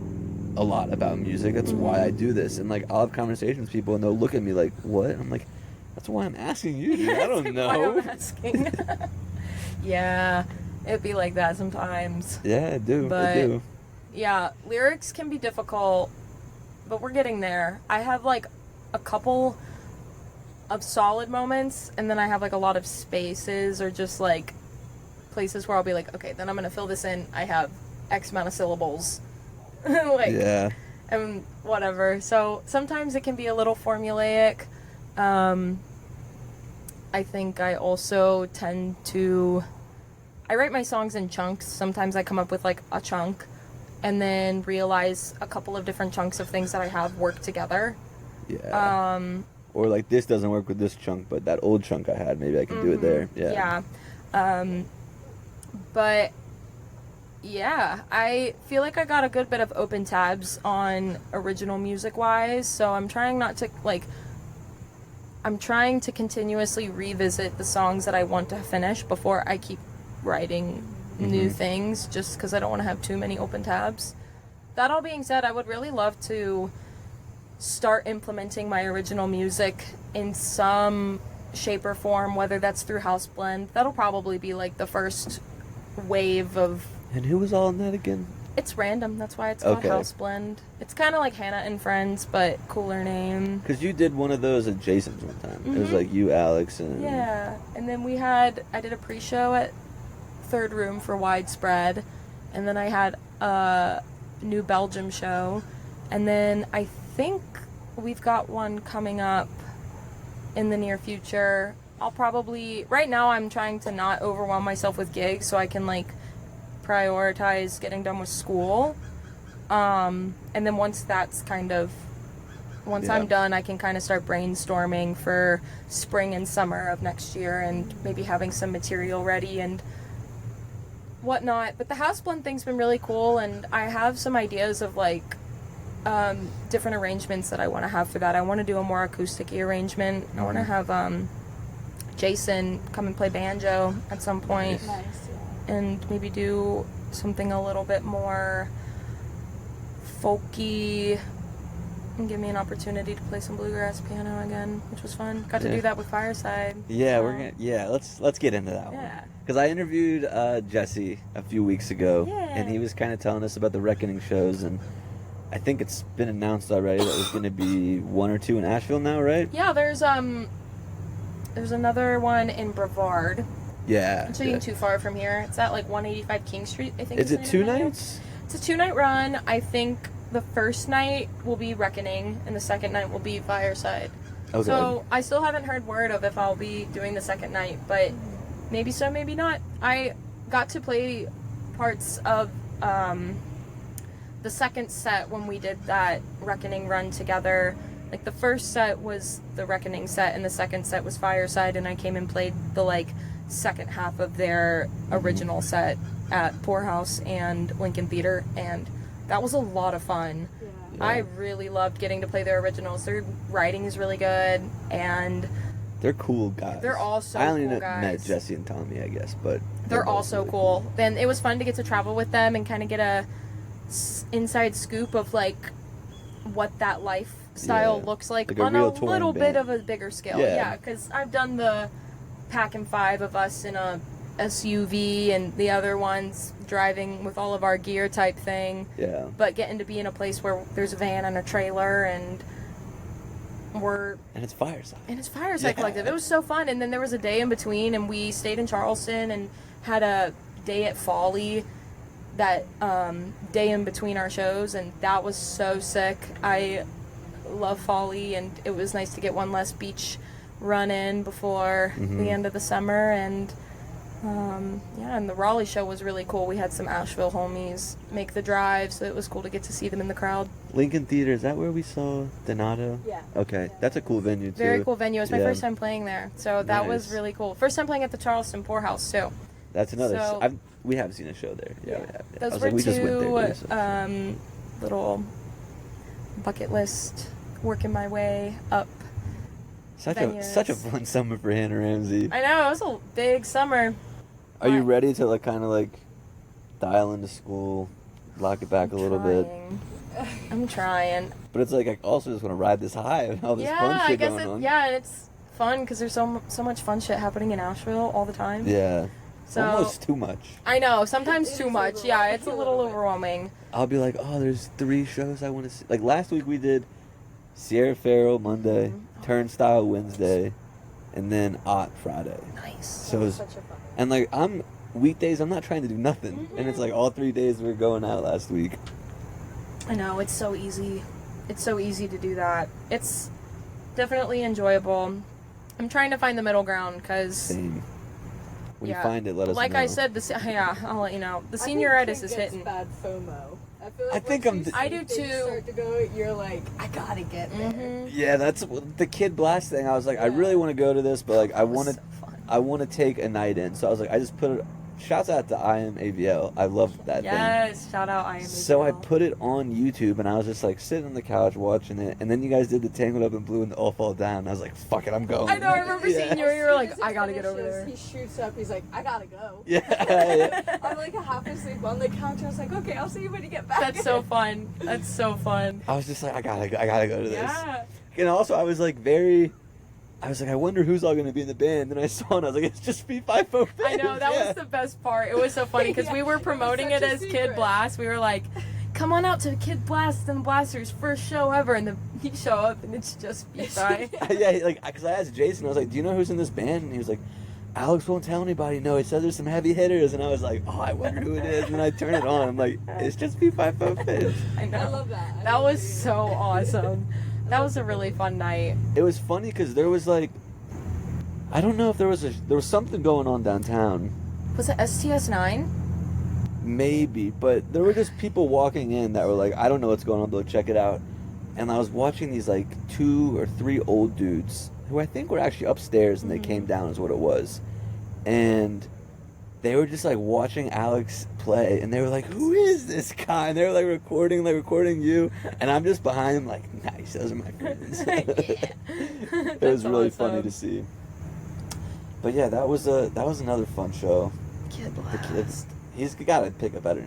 a lot about music. That's why I do this, and like, I'll have conversations with people, and they'll look at me like, what? I'm like, that's why I'm asking you, dude. I don't know. Why I'm asking. Yeah, it'd be like that sometimes. Yeah, I do. But, I do. Yeah, lyrics can be difficult, but we're getting there. I have like a couple of solid moments, and then I have like a lot of spaces or just like places where I'll be like, okay, then I'm gonna fill this in. I have X amount of syllables. And whatever. So sometimes it can be a little formulaic. I think I also tend to... I write my songs in chunks. Sometimes I come up with like a chunk and then realize a couple of different chunks of things that I have work together. Yeah. Or like, this doesn't work with this chunk, but that old chunk I had, maybe I can do it there. Yeah. But yeah, I feel like I got a good bit of open tabs on original music wise, so I'm trying not to like... I'm trying to continuously revisit the songs that I want to finish before I keep writing new things, just because I don't want to have too many open tabs. That all being said, I would really love to start implementing my original music in some shape or form, whether that's through House Blend. That'll probably be like the first wave of... And who was all in that again? It's random. That's why it's called House Blend. It's kind of like Hannah and Friends, but cooler name. Because you did one of those at Jason's one time. It was like you, Alex, and... Yeah. And then I did a pre-show at Third Room for Widespread. And then I had a New Belgium show. And then I think we've got one coming up in the near future. I'll probably... Right now, I'm trying to not overwhelm myself with gigs so I can, like, prioritize getting done with school. And then once that's kind of... Once I'm done, I can kind of start brainstorming for spring and summer of next year and maybe having some material ready and whatnot. But the House Blend thing's been really cool, and I have some ideas of, like, different arrangements that I want to have for that. I want to do a more acoustic-y arrangement. I want to have Jason come and play banjo at some point. Nice. And maybe do something a little bit more folky and give me an opportunity to play some bluegrass piano again, which was fun. Got to do that with Fireside. Yeah, let's get into that one. Yeah. Because I interviewed Jesse a few weeks ago, Yeah. and he was kind of telling us about the Reckoning shows, and I think it's been announced already that there's going to be 1 or 2 in Asheville now, right? Yeah, there's another one in Brevard. Yeah. It's not even too far from here. It's at like 185 King Street, I think. Is it 2 nights? It's a 2-night run. I think the first night will be Reckoning, and the second night will be Fireside. Okay. So I still haven't heard word of if I'll be doing the second night, but maybe so, maybe not. I got to play parts of the second set when we did that Reckoning run together. Like, the first set was the Reckoning set, and the second set was Fireside, and I came and played the, like, second half of their original set at Poorhouse and Lincoln Theater, and that was a lot of fun. Yeah. I really loved getting to play their originals. Their writing is really good, and They're cool guys. they're all so I only cool met guys. Jesse and Tommy, I guess, but... They're all both so really cool. Then it was fun to get to travel with them and kind of get a inside scoop of, like, what that lifestyle looks like a on real a touring little bit band. of a bigger scale. Yeah. Yeah, because I've done the pack and 5 of us in a SUV and the other ones driving with all of our gear type thing. Yeah. But getting to be in a place where there's a van and a trailer and And it's Fireside. Fireside Collective. It was so fun. And then there was a day in between, and we stayed in Charleston and had a day at Folly that day in between our shows, and that was so sick. I love Folly, and it was nice to get one less beach run in before the end of the summer. And and the Raleigh show was really cool. We had some Asheville homies make the drive, so it was cool to get to see them in the crowd. Lincoln Theater, is that where we saw Donato? Yeah. Okay, that's a cool venue too. Very cool venue. It was my Yeah. first time playing there, so that was Nice. really cool. First time playing at the Charleston Poorhouse too. That's another. So- We have seen a show there. Yeah, we have. Yeah. I Those was were like, we just went two there. So. little bucket list, working my way up. Such venues. a fun summer for Hannah Ramsey. I know, it was a big summer. Are you ready to like kind of like dial into school, lock it back a little bit? I'm trying. But it's like I also just want to ride this high of all this fun I shit guess going on. and it's fun because there's so much fun shit happening in Asheville all the time. Yeah. So Almost too much. I know, sometimes It too is much. Yeah, overwhelming. it's a little overwhelming. I'll be like, oh, there's 3 shows I want to see. Like last week we did Sierra Farrell Monday, Turnstile Wednesday, and then Ott Friday. Nice. So it was, Such a fun. and like weekdays I'm not trying to do nothing, and it's like all 3 days we were going out last week. I know, it's so easy. It's so easy to do that. It's definitely enjoyable. I'm trying to find the middle ground because, Same. When yeah. you find it, let us like know. I said, I'll let you know. The I think senioritis Kid is gets hitting. bad FOMO. I feel like I think once I'm- you I see do things too. Start to go, you're like, I gotta get there. Mm-hmm. Yeah, that's the Kid Blast thing. I was like, I really want to go to this, but like I want to, so fun. I want to take a night in. So I was like, I just put it. Shouts out to I Am AVL. I love that thing. Yes, shout out I Am So I AVL. put it on YouTube, and I was just like sitting on the couch watching it, and then you guys did the Tangled Up in Blue and the All Fall Down. And I was like, "Fuck it, I'm going." I know, I remember seeing you. You were As like, soon as I it gotta get over finishes, there. He shoots up. He's like, I gotta go. Yeah. I'm like half asleep on the couch. I was like, okay, I'll see you when you get back. That's so fun. That's so fun. I was just like, I gotta go to this. Yeah. And also, I was like very I was like, I wonder who's all going to be in the band. And I saw it, and I was like, it's just B505. I know, that was the best part. It was so funny because we were promoting it as Kid Blast. We were like, come on out to Kid Blast and Blasters' first show ever. And then you show up and it's just B5. Yeah, like, because I asked Jason, I was like, do you know who's in this band? And he was like, Alex won't tell anybody. No, he said there's some heavy hitters. And I was like, oh, I wonder who it is. And then I turn it on. I'm like, it's just B505. I know. I love that. That was so awesome. That was a really fun night. It was funny because there was like, I don't know if there was something going on downtown. Was it STS9? Maybe, but there were just people walking in that were like, I don't know what's going on, but check it out. And I was watching these like 2 or 3 old dudes who I think were actually upstairs and they came down is what it was. And they were just like watching Alex play and they were like, who is this guy? And they were like recording you. And I'm just behind them like, nice, those are my friends. It was really funny to see. But yeah, that was another fun show. Kid The Blast. kids, he's got to pick a better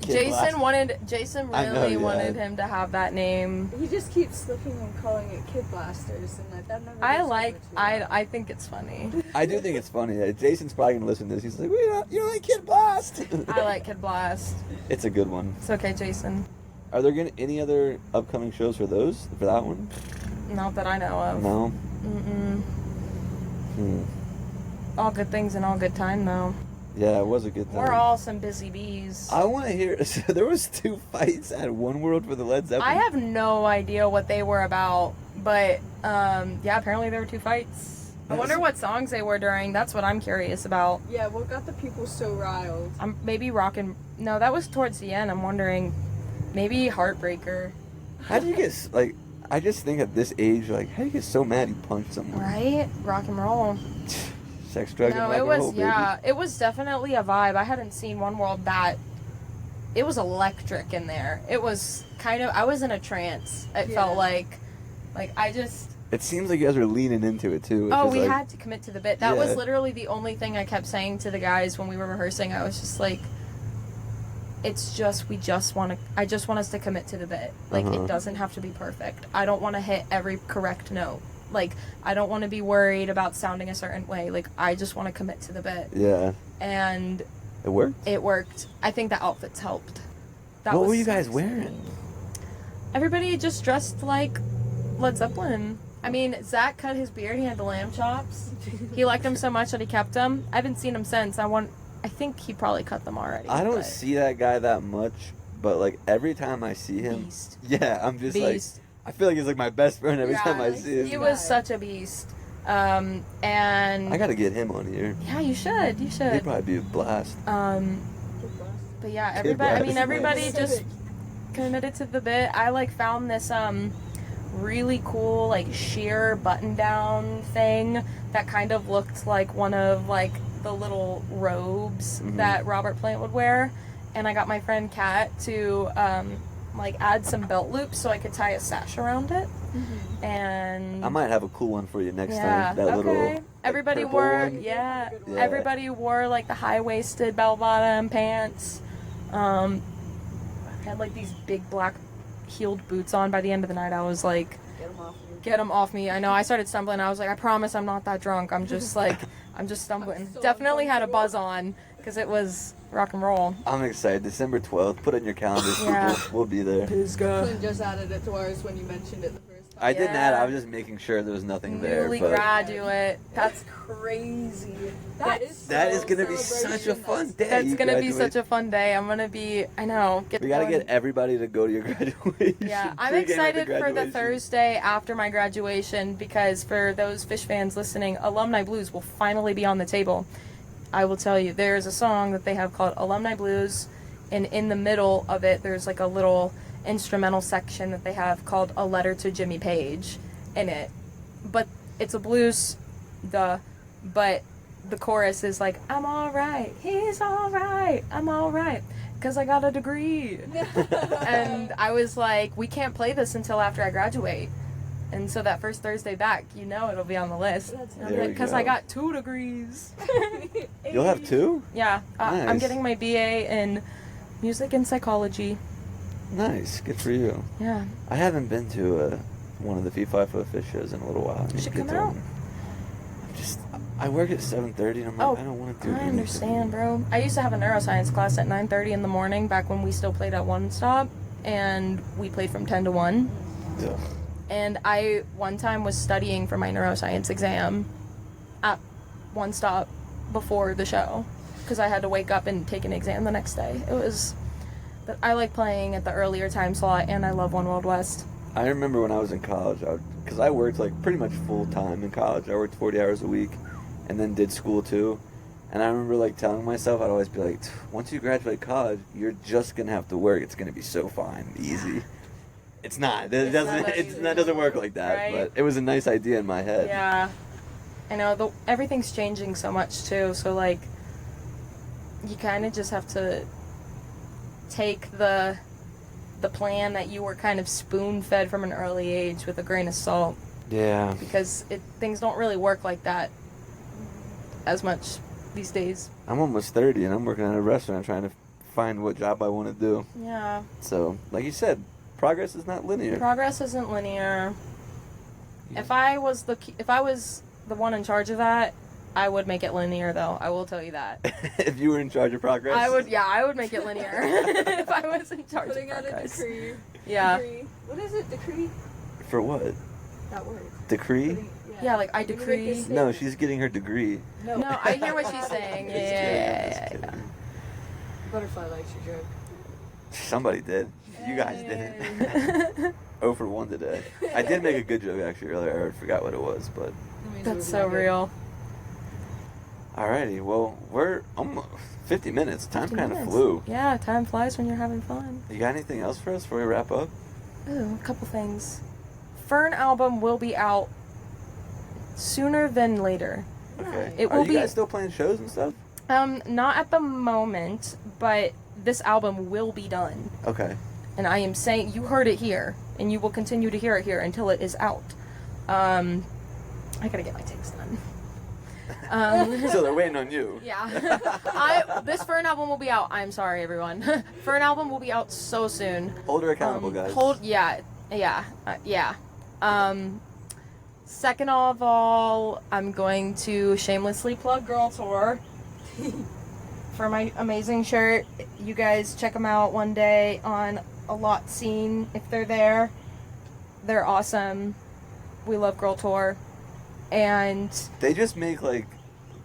Kid Blast. Jason I know, really yeah. wanted him to have that name. He just keeps slipping and calling it Kid Blasters, and like that never. I think it's funny. I do think it's funny. Jason's probably gonna listen to this. He's like, well, you don't like Kid Blast. I like Kid Blast. It's a good one. It's okay, Jason. Are there any other upcoming shows for that one? Not that I know of. No. All good things and all good time, though. Yeah, it was a good thing. We're all some busy bees. I want to hear. So there was 2 fights at One World for the Led Zeppelin. I have no idea what they were about, but yeah, apparently there were 2 fights. I wonder what songs they were during. That's what I'm curious about. Yeah, what got the people so riled? Maybe rockin'. No, that was towards the end. I'm wondering, maybe Heartbreaker. How do you get like? I just think at this age, like, how do you get so mad you punch someone? Right? Rock and roll. Sex, drug, and No, rock it and was, roll, baby. yeah, it was definitely a vibe. I hadn't seen One World that, it was electric in there. It was kind of, I was in a trance. It felt like I just... It seems like you guys were leaning into it, too. Oh, we had to commit to the bit. That Yeah. was literally the only thing I kept saying to the guys when we were rehearsing. I was just like, it's just, I just want us to commit to the bit. Like, it doesn't have to be perfect. I don't want to hit every correct note. Like, I don't want to be worried about sounding a certain way. Like, I just want to commit to the bit. Yeah. And It worked? it worked. I think the outfits helped. What were you guys wearing? Everybody just dressed like Led Zeppelin. I mean, Zach cut his beard. He had the lamb chops. He liked them so much that he kept them. I haven't seen him since. I think he probably cut them already. I don't but- see that guy that much, but like every time I see him, Beast. yeah, I'm just Beast. like, I feel like he's like my best friend every time I see him. He was such a beast. And I gotta get him on here. yeah, you should. You He'd should. probably be a blast. But yeah, Kid everybody. I Blast. mean, everybody just committed to the bit. I like found this really cool like sheer button down thing that kind of looked like one of like the little robes that Robert Plant would wear, and I got my friend Kat to like add some belt loops so I could tie a sash around it. And I might have a cool one for you next yeah, time. That little. okay. like, Everybody purple wore, one. yeah. Yeah. Everybody wore like the high-waisted bell-bottom pants. Had like these big black heeled boots on. By the end of the night, I was like, get them off me. I know. I started stumbling. I was like, I promise I'm not that drunk. I'm just like, I'm just stumbling. Definitely had a buzz on because it was rock and roll. I'm excited. December 12th. Put it in your calendars. Yeah. We'll be there. Clint just added it to ours when you mentioned it the first time. I didn't add it. Yeah. I was just making sure there was nothing there. Newly But graduate. That's crazy. that is gonna be such a fun day. That's you gonna be graduate. such a fun day. I'm gonna be. I know. We gotta get everybody to go to your graduation. Yeah, I'm Pregame at excited for the graduation. Thursday after my graduation because for those Phish fans listening, Alumni Blues will finally be on the table. I will tell you, there's a song that they have called Alumni Blues, and in the middle of it, there's like a little instrumental section that they have called A Letter to Jimmy Page in it. But it's a blues, but the chorus is like, I'm alright, he's alright, I'm alright, because I got a degree. And I was like, we can't play this until after I graduate. And so that first Thursday back, you know it'll be on the list. There we Because go. I got 2 degrees. You'll have 2? Yeah, I'm Nice. getting my BA in music and psychology. Nice. Good for you. Yeah. I haven't been to one of the Phish shows in a little while. I need Should to get come to out. one. I work at 7:30 and I'm like, I don't want to do anything. I understand, bro. I used to have a neuroscience class at 9:30 in the morning back when we still played at One Stop, and we played from 10 to 1. Ugh. And I, one time, was studying for my neuroscience exam at One Stop before the show, because I had to wake up and take an exam the next day. But I like playing at the earlier time slot, and I love One World West. I remember when I was in college, because I worked like pretty much full time in college. I worked 40 hours a week, and then did school too. And I remember like telling myself, I'd always be like, once you graduate college, you're just gonna have to work. It's gonna be so fine, easy. It's not. That doesn't work like that. Right? But it was a nice idea in my head. Yeah, I know. Everything's changing so much too. So like, you kind of just have to take the plan that you were kind of spoon-fed from an early age with a grain of salt. Yeah. Because things don't really work like that as much these days. I'm almost 30 and I'm working at a restaurant trying to find what job I want to do. Yeah. So, like you said, progress is not linear. Progress isn't linear. Yeah. If I was the one in charge of that, I would make it linear, though. I will tell you that. If you were in charge of progress? I would make it linear. If I was in charge of progress. Putting out a decree. Yeah. Decree. What is it? Decree? For what? That word. Decree? Yeah, like I decree. No, she's getting her degree. No, I hear what she's saying. Yeah. Butterfly likes your joke. Somebody did. You guys didn't. 0 for 1 today. I did make a good joke actually earlier. I forgot what it was, but. That's so real. Alrighty, well, we're almost 50 minutes. Time kind of flew. Yeah, time flies when you're having fun. You got anything else for us before we wrap up? Ooh, a couple things. Fern album will be out sooner than later. Okay. Are you guys still playing shows and stuff? Not at the moment, but this album will be done. Okay. And I am saying, you heard it here, and you will continue to hear it here until it is out. I gotta get my takes done. So they're waiting on you. Yeah. This Fern album will be out. I'm sorry, everyone. Fern album will be out so soon. Hold her accountable, guys. Yeah. Second of all, I'm going to shamelessly plug Girl Tour for my amazing shirt. You guys check them out one day on a lot scene if they're there. They're awesome. We love Girl Tour. And they just make like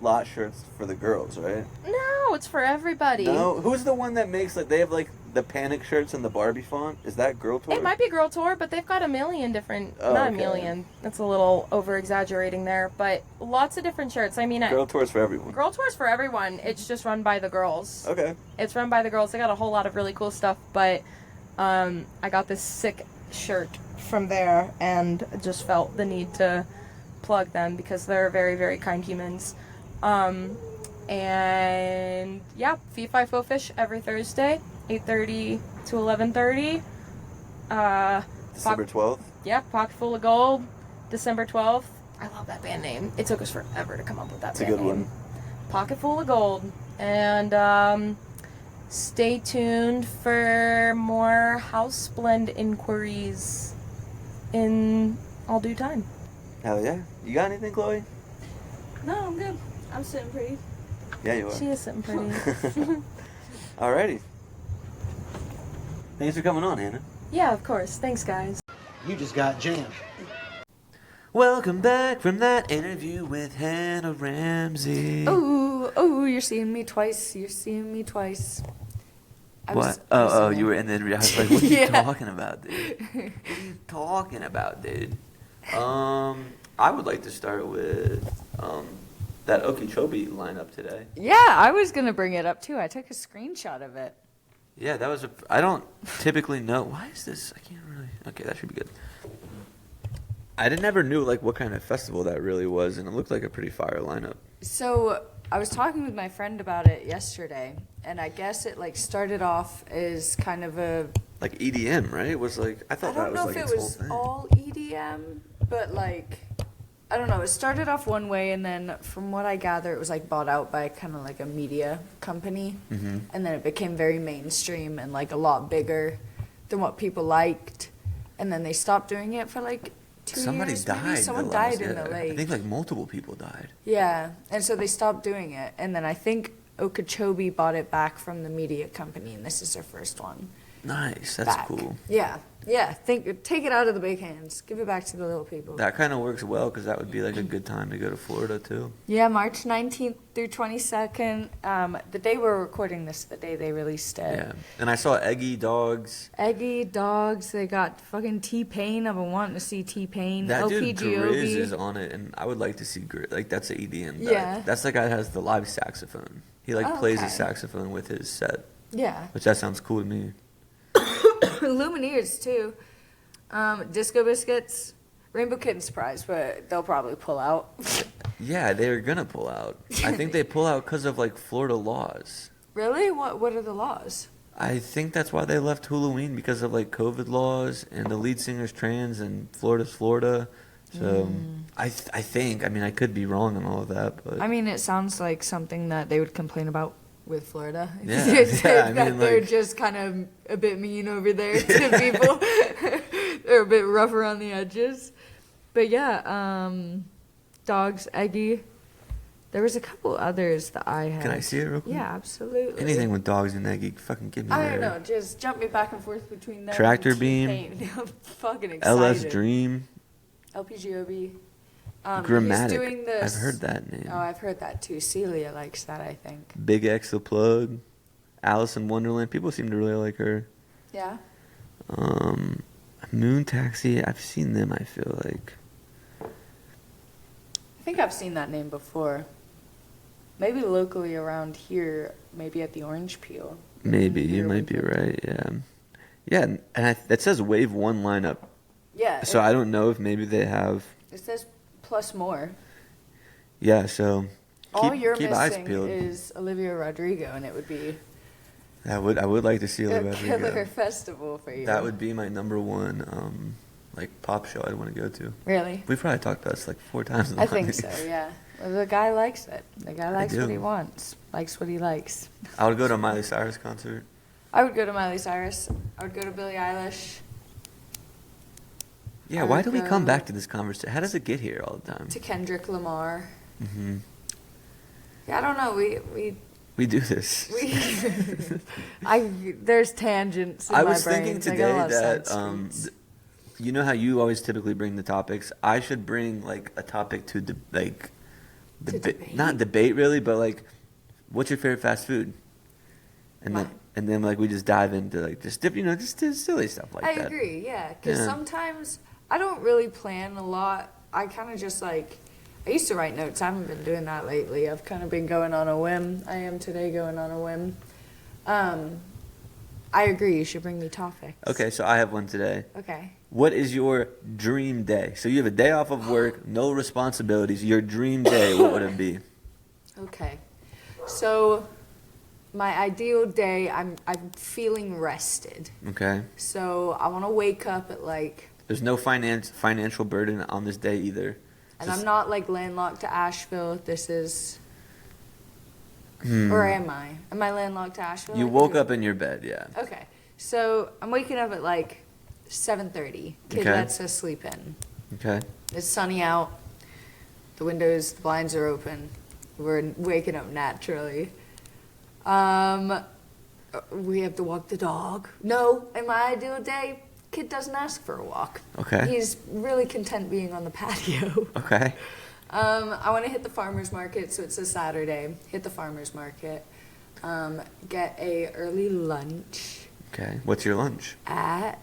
lot shirts for the girls, right? No, it's for everybody. No, who's the one that makes like they have like the Panic shirts and the Barbie font? Is that Girl Tour? It might be Girl Tour, but they've got a million different. Oh, not okay. a million. That's a little over exaggerating there, but lots of different shirts. I mean, Girl Tour's for everyone. Girl Tour's for everyone. It's just run by the girls. Okay. It's run by the girls. They got a whole lot of really cool stuff, but I got this sick shirt from there and just felt the need to plug them because they're very, very kind humans. And yeah, Fee Fi Fo Fish every Thursday, 8:30 to 11:30. December 12th? Yeah, Pocket Full of Gold, December 12th. I love that band name. It took us forever to come up with that It's a band good name. one. Pocket Full of Gold. And stay tuned for more House Blend inquiries in all due time. Hell yeah. You got anything, Chloe? No, I'm good. I'm sitting pretty. Yeah, you are. She is sitting pretty. Alrighty. Thanks for coming on, Hannah. Yeah, of course. Thanks, guys. You just got jammed. Welcome back from that interview with Hannah Ramsey. Oh, you're seeing me twice. What? You were in the interview. I was like, what are you talking about, dude? What are you talking about, dude? I would like to start with that Okeechobee lineup today. Yeah, I was going to bring it up, too. I took a screenshot of it. Yeah, that was I don't typically know. Why is this? I can't really. Okay, that should be good. I never knew, like, what kind of festival that really was, and it looked like a pretty fire lineup. So I was talking with my friend about it yesterday, and I guess it, like, started off as kind of a... Like EDM, right? It was like, I thought that was like its whole thing. I don't know if it was all EDM, but, like... I don't know, it started off one way, and then from what I gather, it was like bought out by kind of like a media company, and then it became very mainstream and like a lot bigger than what people liked, and then they stopped doing it for like Somebody years, died. maybe someone the died last- in the yeah. lake. I think like multiple people died. Yeah, and so they stopped doing it, and then I think Okeechobee bought it back from the media company, and this is their first one. Nice. That's back. cool. Yeah. Take it out of the big hands. Give it back to the little people. That kind of works well because that would be like a good time to go to Florida too. Yeah, March 19th through 22nd. The day we're recording this, the day they released it. Yeah. And I saw Eggy Dogs. Eggy Dogs. They got fucking T-Pain. I've been wanting to see T-Pain. That dude LPGOB. Grizz is on it, and I would like to see Grizz. Like that's the EDM guy. Yeah. That's the guy that has the live saxophone. He like Oh, plays okay. the saxophone with his set, Yeah. which that sounds cool to me. Lumineers, too. Disco Biscuits. Rainbow Kitten surprise, but they'll probably pull out. Yeah, they were gonna pull out. I think they pull out because of like Florida laws. Really? What are the laws? I think that's why they left Halloween because of like COVID laws and the lead singer's trans and Florida's Florida. So I think, I mean, I could be wrong on all of that, but I mean, it sounds like something that they would complain about with Florida. Yeah, That I mean, they're like- just kind of a bit mean over there to people. They're a bit rough around the edges. But yeah, Dogs, Eggy. There was a couple others that I had. can I see it real quick? Yeah, absolutely. Anything with dogs and Eggy, fucking give me I there. don't know, just jump me back and forth between them. Tractor and Beam. T-Pain. I'm fucking excited. LS Dream, LPGOB. Grammatic. He's doing this. I've heard that name. Oh, I've heard that too. Celia likes that, I think. Big X the Plug, Alice in Wonderland. People seem to really like her. Yeah. Moon Taxi. I've seen them. I feel like. I think I've seen that name before. Maybe locally around here, maybe at the Orange Peel. Maybe you Here might we be go. right. Yeah, yeah, and it says Wave 1 lineup. Yeah. So I don't know if maybe they have. It says plus more. Yeah, so All you're keep eyes missing peeled. is Olivia Rodrigo, and it would be I would like to see a Olivia killer Rodrigo. festival for you. That would be my number one like pop show I'd want to go to. Really? We've probably talked about this like 4 times. I think so, yeah. Well, the guy likes it. The guy likes what do. he wants. Likes what he likes. I would go to a Miley Cyrus concert. I would go to Miley Cyrus. I would go to Billie Eilish. Yeah, I why would do we come go back to this conversation? How does it get here all the time? To Kendrick Lamar. Hmm. Yeah, I don't know. We do this. There's tangents in I my was brain. thinking I got a today lot of that side streets. you know how you always typically bring the topics. I should bring like a topic to debate? not debate really, but like, what's your favorite fast food? And Mine. then like we just dive into like just silly stuff like I that. agree, yeah. Because Yeah. sometimes I don't really plan a lot. I kind of just like, I used to write notes. I haven't been doing that lately. I've kind of been going on a whim. I am today going on a whim. I agree. You should bring me topics. Okay, so I have one today. Okay. What is your dream day? So you have a day off of work, no responsibilities. Your dream day, what would it be? Okay. So my ideal day, I'm feeling rested. Okay. So I want to wake up at like, There's no financial burden on this day either. and Just- I'm not like landlocked to Asheville. This is, or am I? Am I landlocked to Asheville? You I woke could- up in your bed, yeah. Okay. So I'm waking up at like 7:30. Kid Okay. lets us sleep in. Okay. It's sunny out. The windows, the blinds are open. We're waking up naturally. We have to walk the dog. No, in my ideal day, kid doesn't ask for a walk. Okay. He's really content being on the patio. Okay. I want to hit the farmer's market, so it's a Saturday. Hit the farmer's market. Get a early lunch Okay. What's your lunch? at...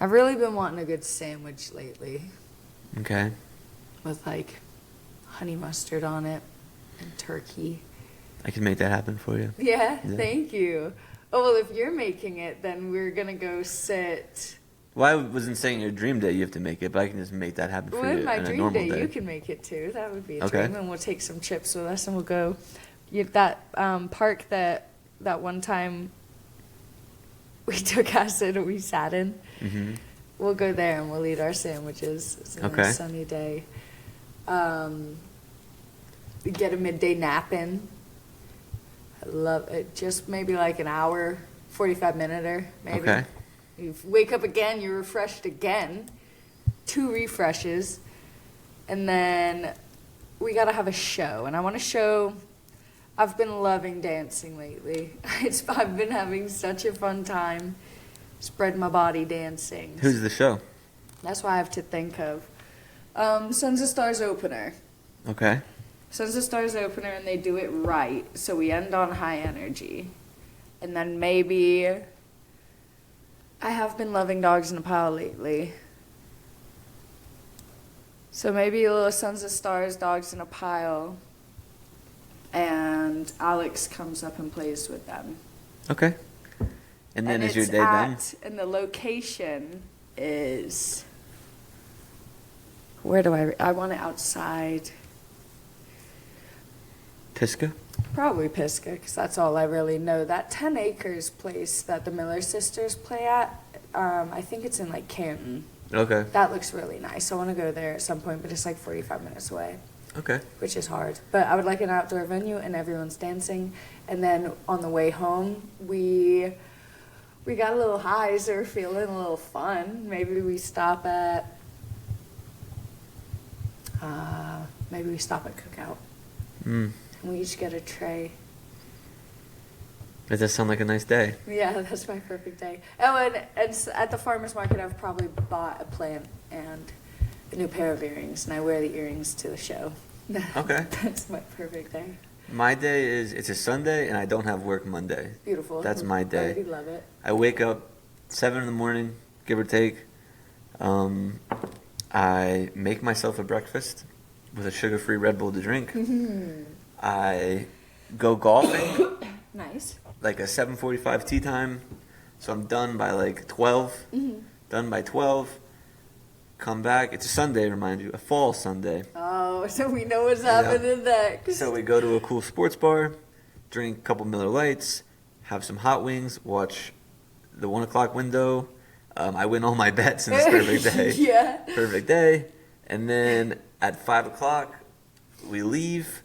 I've really been wanting a good sandwich lately Okay. with like honey mustard on it and turkey. I can make that happen for you. Yeah, Yeah. thank you. Oh, well, if you're making it, then we're going to go sit. Well, I wasn't saying your dream day you have to make it, but I can just make that happen for Well, you my on a dream normal day, day. you can make it too. That would be a Okay. dream. And we'll take some chips with us and we'll go. That park that one time we took acid and we sat in. Mm-hmm. We'll go there and we'll eat our sandwiches. It's a Okay. nice sunny day. We get a midday nap in. I love it. Just maybe like an hour, 45 minute maybe. Okay. You wake up again, you're refreshed again. 2 refreshes. And then we gotta have a show. And I want to show... I've been loving dancing lately. I've been having such a fun time. Spread my body dancing. Who's the show? That's what I have to think of. Sons of Stars opener. Okay. Sons of Stars opener, and they do it right. So we end on high energy. And then maybe... I have been loving Dogs in a Pile lately. So maybe a little Sons of Stars, Dogs in a Pile. And Alex comes up and plays with them. Okay. And then is your day done? And the location is... Where do I want it outside. Pisgah? Probably Pisgah, because that's all I really know. That 10 acres place that the Miller sisters play at, I think it's in like Canton. Okay. That looks really nice. I want to go there at some point, but it's like 45 minutes away. Okay. Which is hard. But I would like an outdoor venue and everyone's dancing. And then on the way home, we got a little high, so we're feeling a little fun. Maybe we stop at Cookout. Mm. And we each get a tray. Does that sound like a nice day? Yeah, that's my perfect day. Oh, and at the farmer's market, I've probably bought a plant and a new pair of earrings, and I wear the earrings to the show. Okay. That's my perfect day. My day is, it's a Sunday, and I don't have work Monday. Beautiful. That's my day. I already love it. I wake up 7 in the morning, give or take. I make myself a breakfast with a sugar-free Red Bull to drink. Mm-hmm. I go golfing. Nice. Like a 7:45 tea time. So I'm done by like 12. Mm-hmm. Done by 12. Come back. It's a Sunday, remind you. A fall Sunday. Oh, so we know what's happening next. So we go to a cool sports bar, drink a couple Miller Lights, have some hot wings, watch the 1 o'clock window. I win all my bets and it's perfect day. Yeah. Perfect day. And then at 5 o'clock, we leave.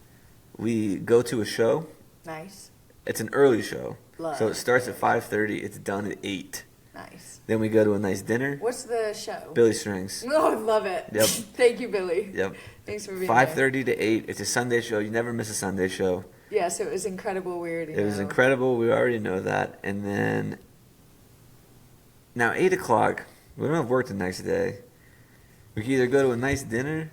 We go to a show. Nice. It's an early show. Love. So it starts at 5:30. It's done at 8. Nice. Then we go to a nice dinner. What's the show? Billy Strings. Oh, I love it. Yep. Thank you, Billy. Yep. Thanks for being 5:30 to 8. It's a Sunday show. You never miss a Sunday show. there. Yeah, so it was incredible. We already It was know. incredible. We already know that. And then now 8 o'clock. We don't have work the next day. We can either go to a nice dinner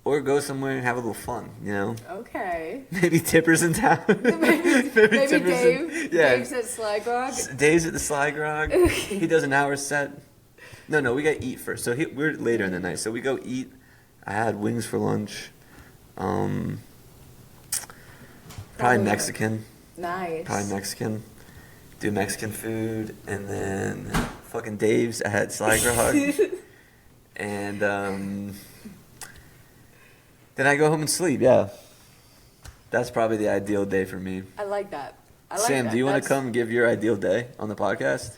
or go somewhere and have a little fun, you know? Okay. Maybe Tipper's in town. Maybe Tipper's Dave. yeah. Dave's at Sly Grog. Dave's at the Sly Grog. He does an hour set. No, we got to eat first. So we're later in the night. So we go eat. I had wings for lunch. Probably Mexican. Nice. Probably Mexican. Do Mexican food. And then fucking Dave's at Sly Grog. And then I go home and sleep, yeah. That's probably the ideal day for me. I like that. Sam, do you want to come give your ideal day on the podcast?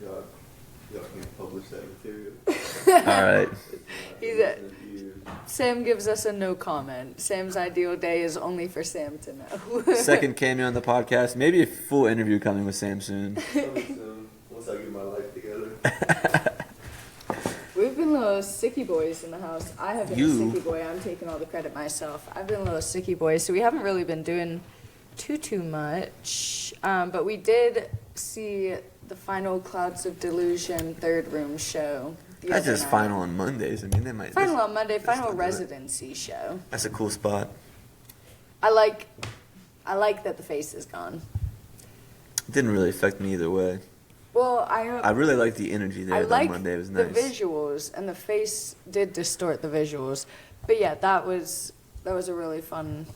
Y'all can't publish that material. All right. Sam gives us a no comment. Sam's ideal day is only for Sam to know. Second cameo on the podcast. Maybe a full interview coming with Sam soon. Once I get my life together. We've been little sicky boys in the house. I have been You. a sicky boy. I'm taking all the credit myself. I've been little sicky boys, so we haven't really been doing too much. But we did see the final Clouds of Delusion third room show. That's just final on Mondays. I mean, they might. Final on Monday, final still do it. residency show. That's a cool spot. I like that the face is gone. It didn't really affect me either way. Well, I really liked the energy there I that like Monday. It was the nice. visuals, and the face did distort the visuals. But yeah, that was a really fun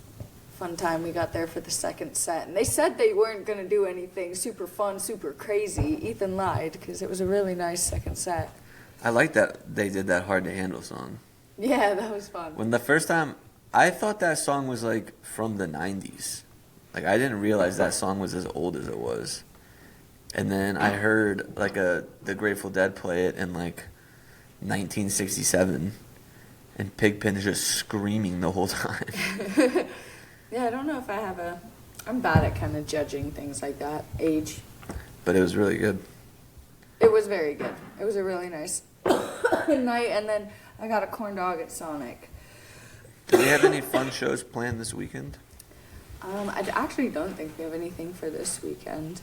time. We got there for the second set, and they said they weren't going to do anything super fun, super crazy. Ethan lied because it was a really nice second set. I like that they did that Hard to Handle song. Yeah, that was fun. When the first time, I thought that song was like from the 90s. Like I didn't realize that song was as old as it was. And then I heard like the Grateful Dead play it in like 1967, and Pigpen is just screaming the whole time. Yeah, I don't know if I'm bad at kind of judging things like that. Age. But it was really good. It was very good. It was a really nice night, and then I got a corn dog at Sonic. Do we have any fun shows planned this weekend? I actually don't think we have anything for this weekend.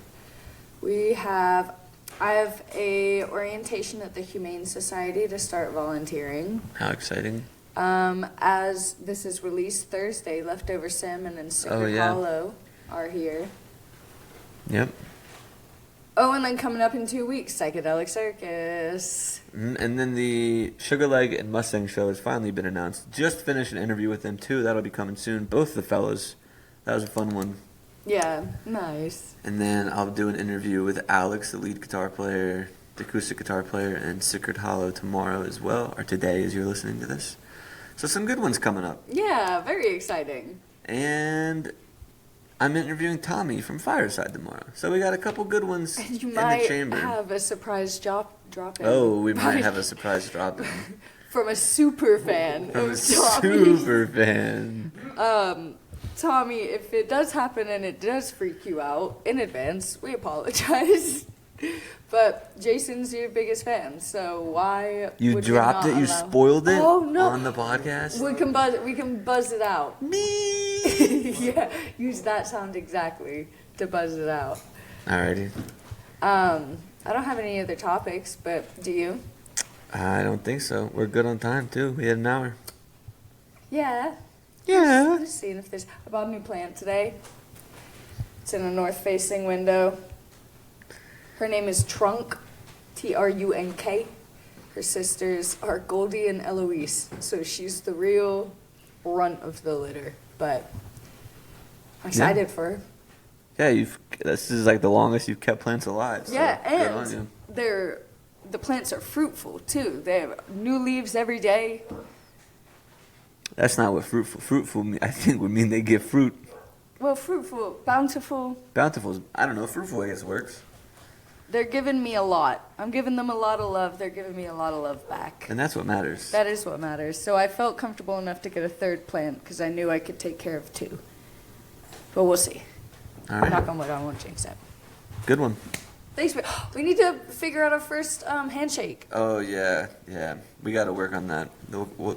I have a orientation at the Humane Society to start volunteering. How exciting. As this is released Thursday, Leftover Salmon and Secret Hollow are here. Yep. Oh, and then coming up in 2 weeks, Psychedelic Circus. And then the Sugar Leg and Mustang show has finally been announced. Just finished an interview with them too. That'll be coming soon. Both the fellas. That was a fun one. Yeah, nice. And then I'll do an interview with Alex, the lead guitar player, the acoustic guitar player, and Secret Hollow tomorrow as well, or today as you're listening to this. So some good ones coming up. Yeah, very exciting. And I'm interviewing Tommy from Fireside tomorrow. So we got a couple good ones And you in the might chamber. have a surprise drop in. Oh, we might have a surprise drop in. From a super fan From a of Tommy. super fan. Tommy, if it does happen and it does freak you out in advance, we apologize. But Jason's your biggest fan, so why You would dropped we it? not You allow- spoiled it Oh, no. on the podcast? We can buzz it out. Me! Yeah, use that sound exactly to buzz it out. Alrighty. I don't have any other topics, but do you? I don't think so. We're good on time, too. We had an hour. Yeah. Yeah. Just seeing if there's. I bought a new plant today. It's in a north-facing window. Her name is Trunk, Trunk. Her sisters are Goldie and Eloise, so she's the real runt of the litter. But I'm excited for her. Yeah, this is like the longest you've kept plants alive. So Yeah, good on and you. the plants are fruitful too. They have new leaves every day. That's not what fruitful I think would mean they give fruit. Well, fruitful, bountiful. Bountiful, I don't know. Fruitful, I guess, works. They're giving me a lot. I'm giving them a lot of love. They're giving me a lot of love back. And that's what matters. That is what matters. So I felt comfortable enough to get a third plant because I knew I could take care of two. But we'll see. All right. Knock on wood, I won't jinx it. Good one. Thanks. We need to figure out our first handshake. Oh, yeah. We got to work on that.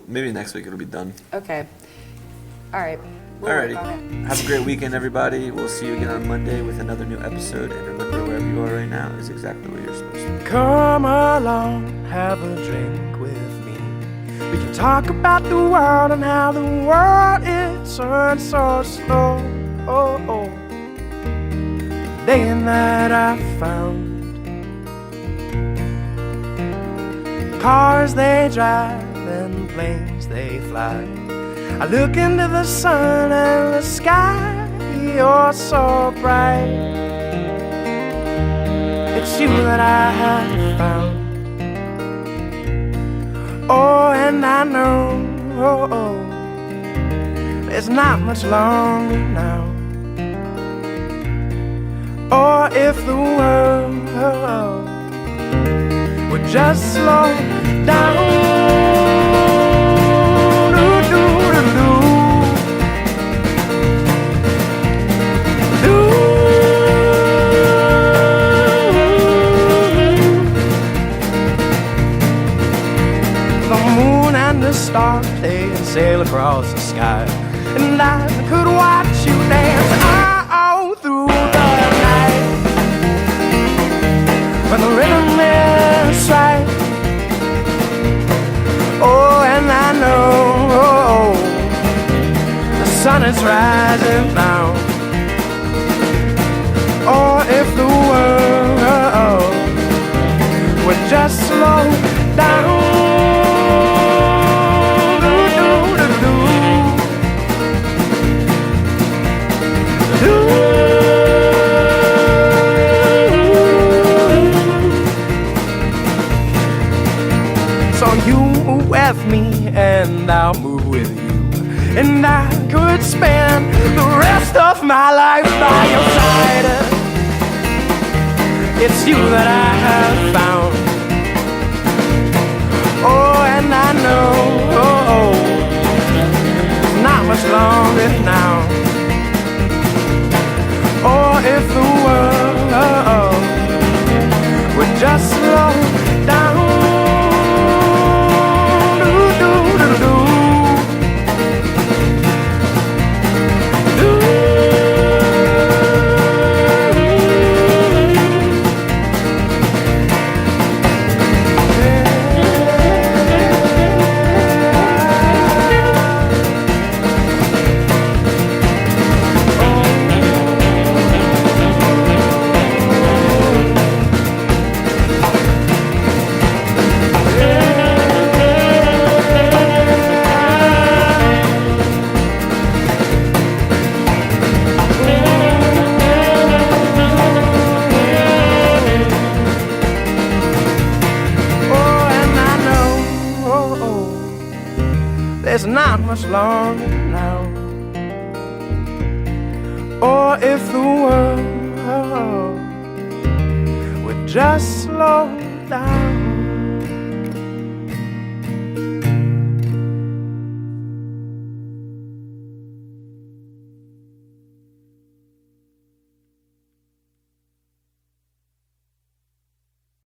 Maybe next week it'll be done. Okay. All right. We'll work on it. Alrighty. Have a great weekend, everybody. We'll see you again on Monday with another new episode. And remember, wherever you are right now is exactly where you're supposed to be. Come along, have a drink with me. We can talk about the world and how the world is turned so slow. Day and night I found cars they drive and planes they fly. I look into the sun and the sky, you're so bright. It's you that I have found. Oh, and I know it's not much longer now. Or if the world would just slow down. The stars, they sail across the sky, and I could watch you dance all through the night. When the rhythm is right, oh, and I know the sun is rising now. Or if the world would just slow down. So you move with me and I'll move with you, and I could spend the rest of my life by your side. It's you that I have found. Oh, and I know it's not much longer now. Or if the world would just slow there's not much longer now. Or if the world would just slow down.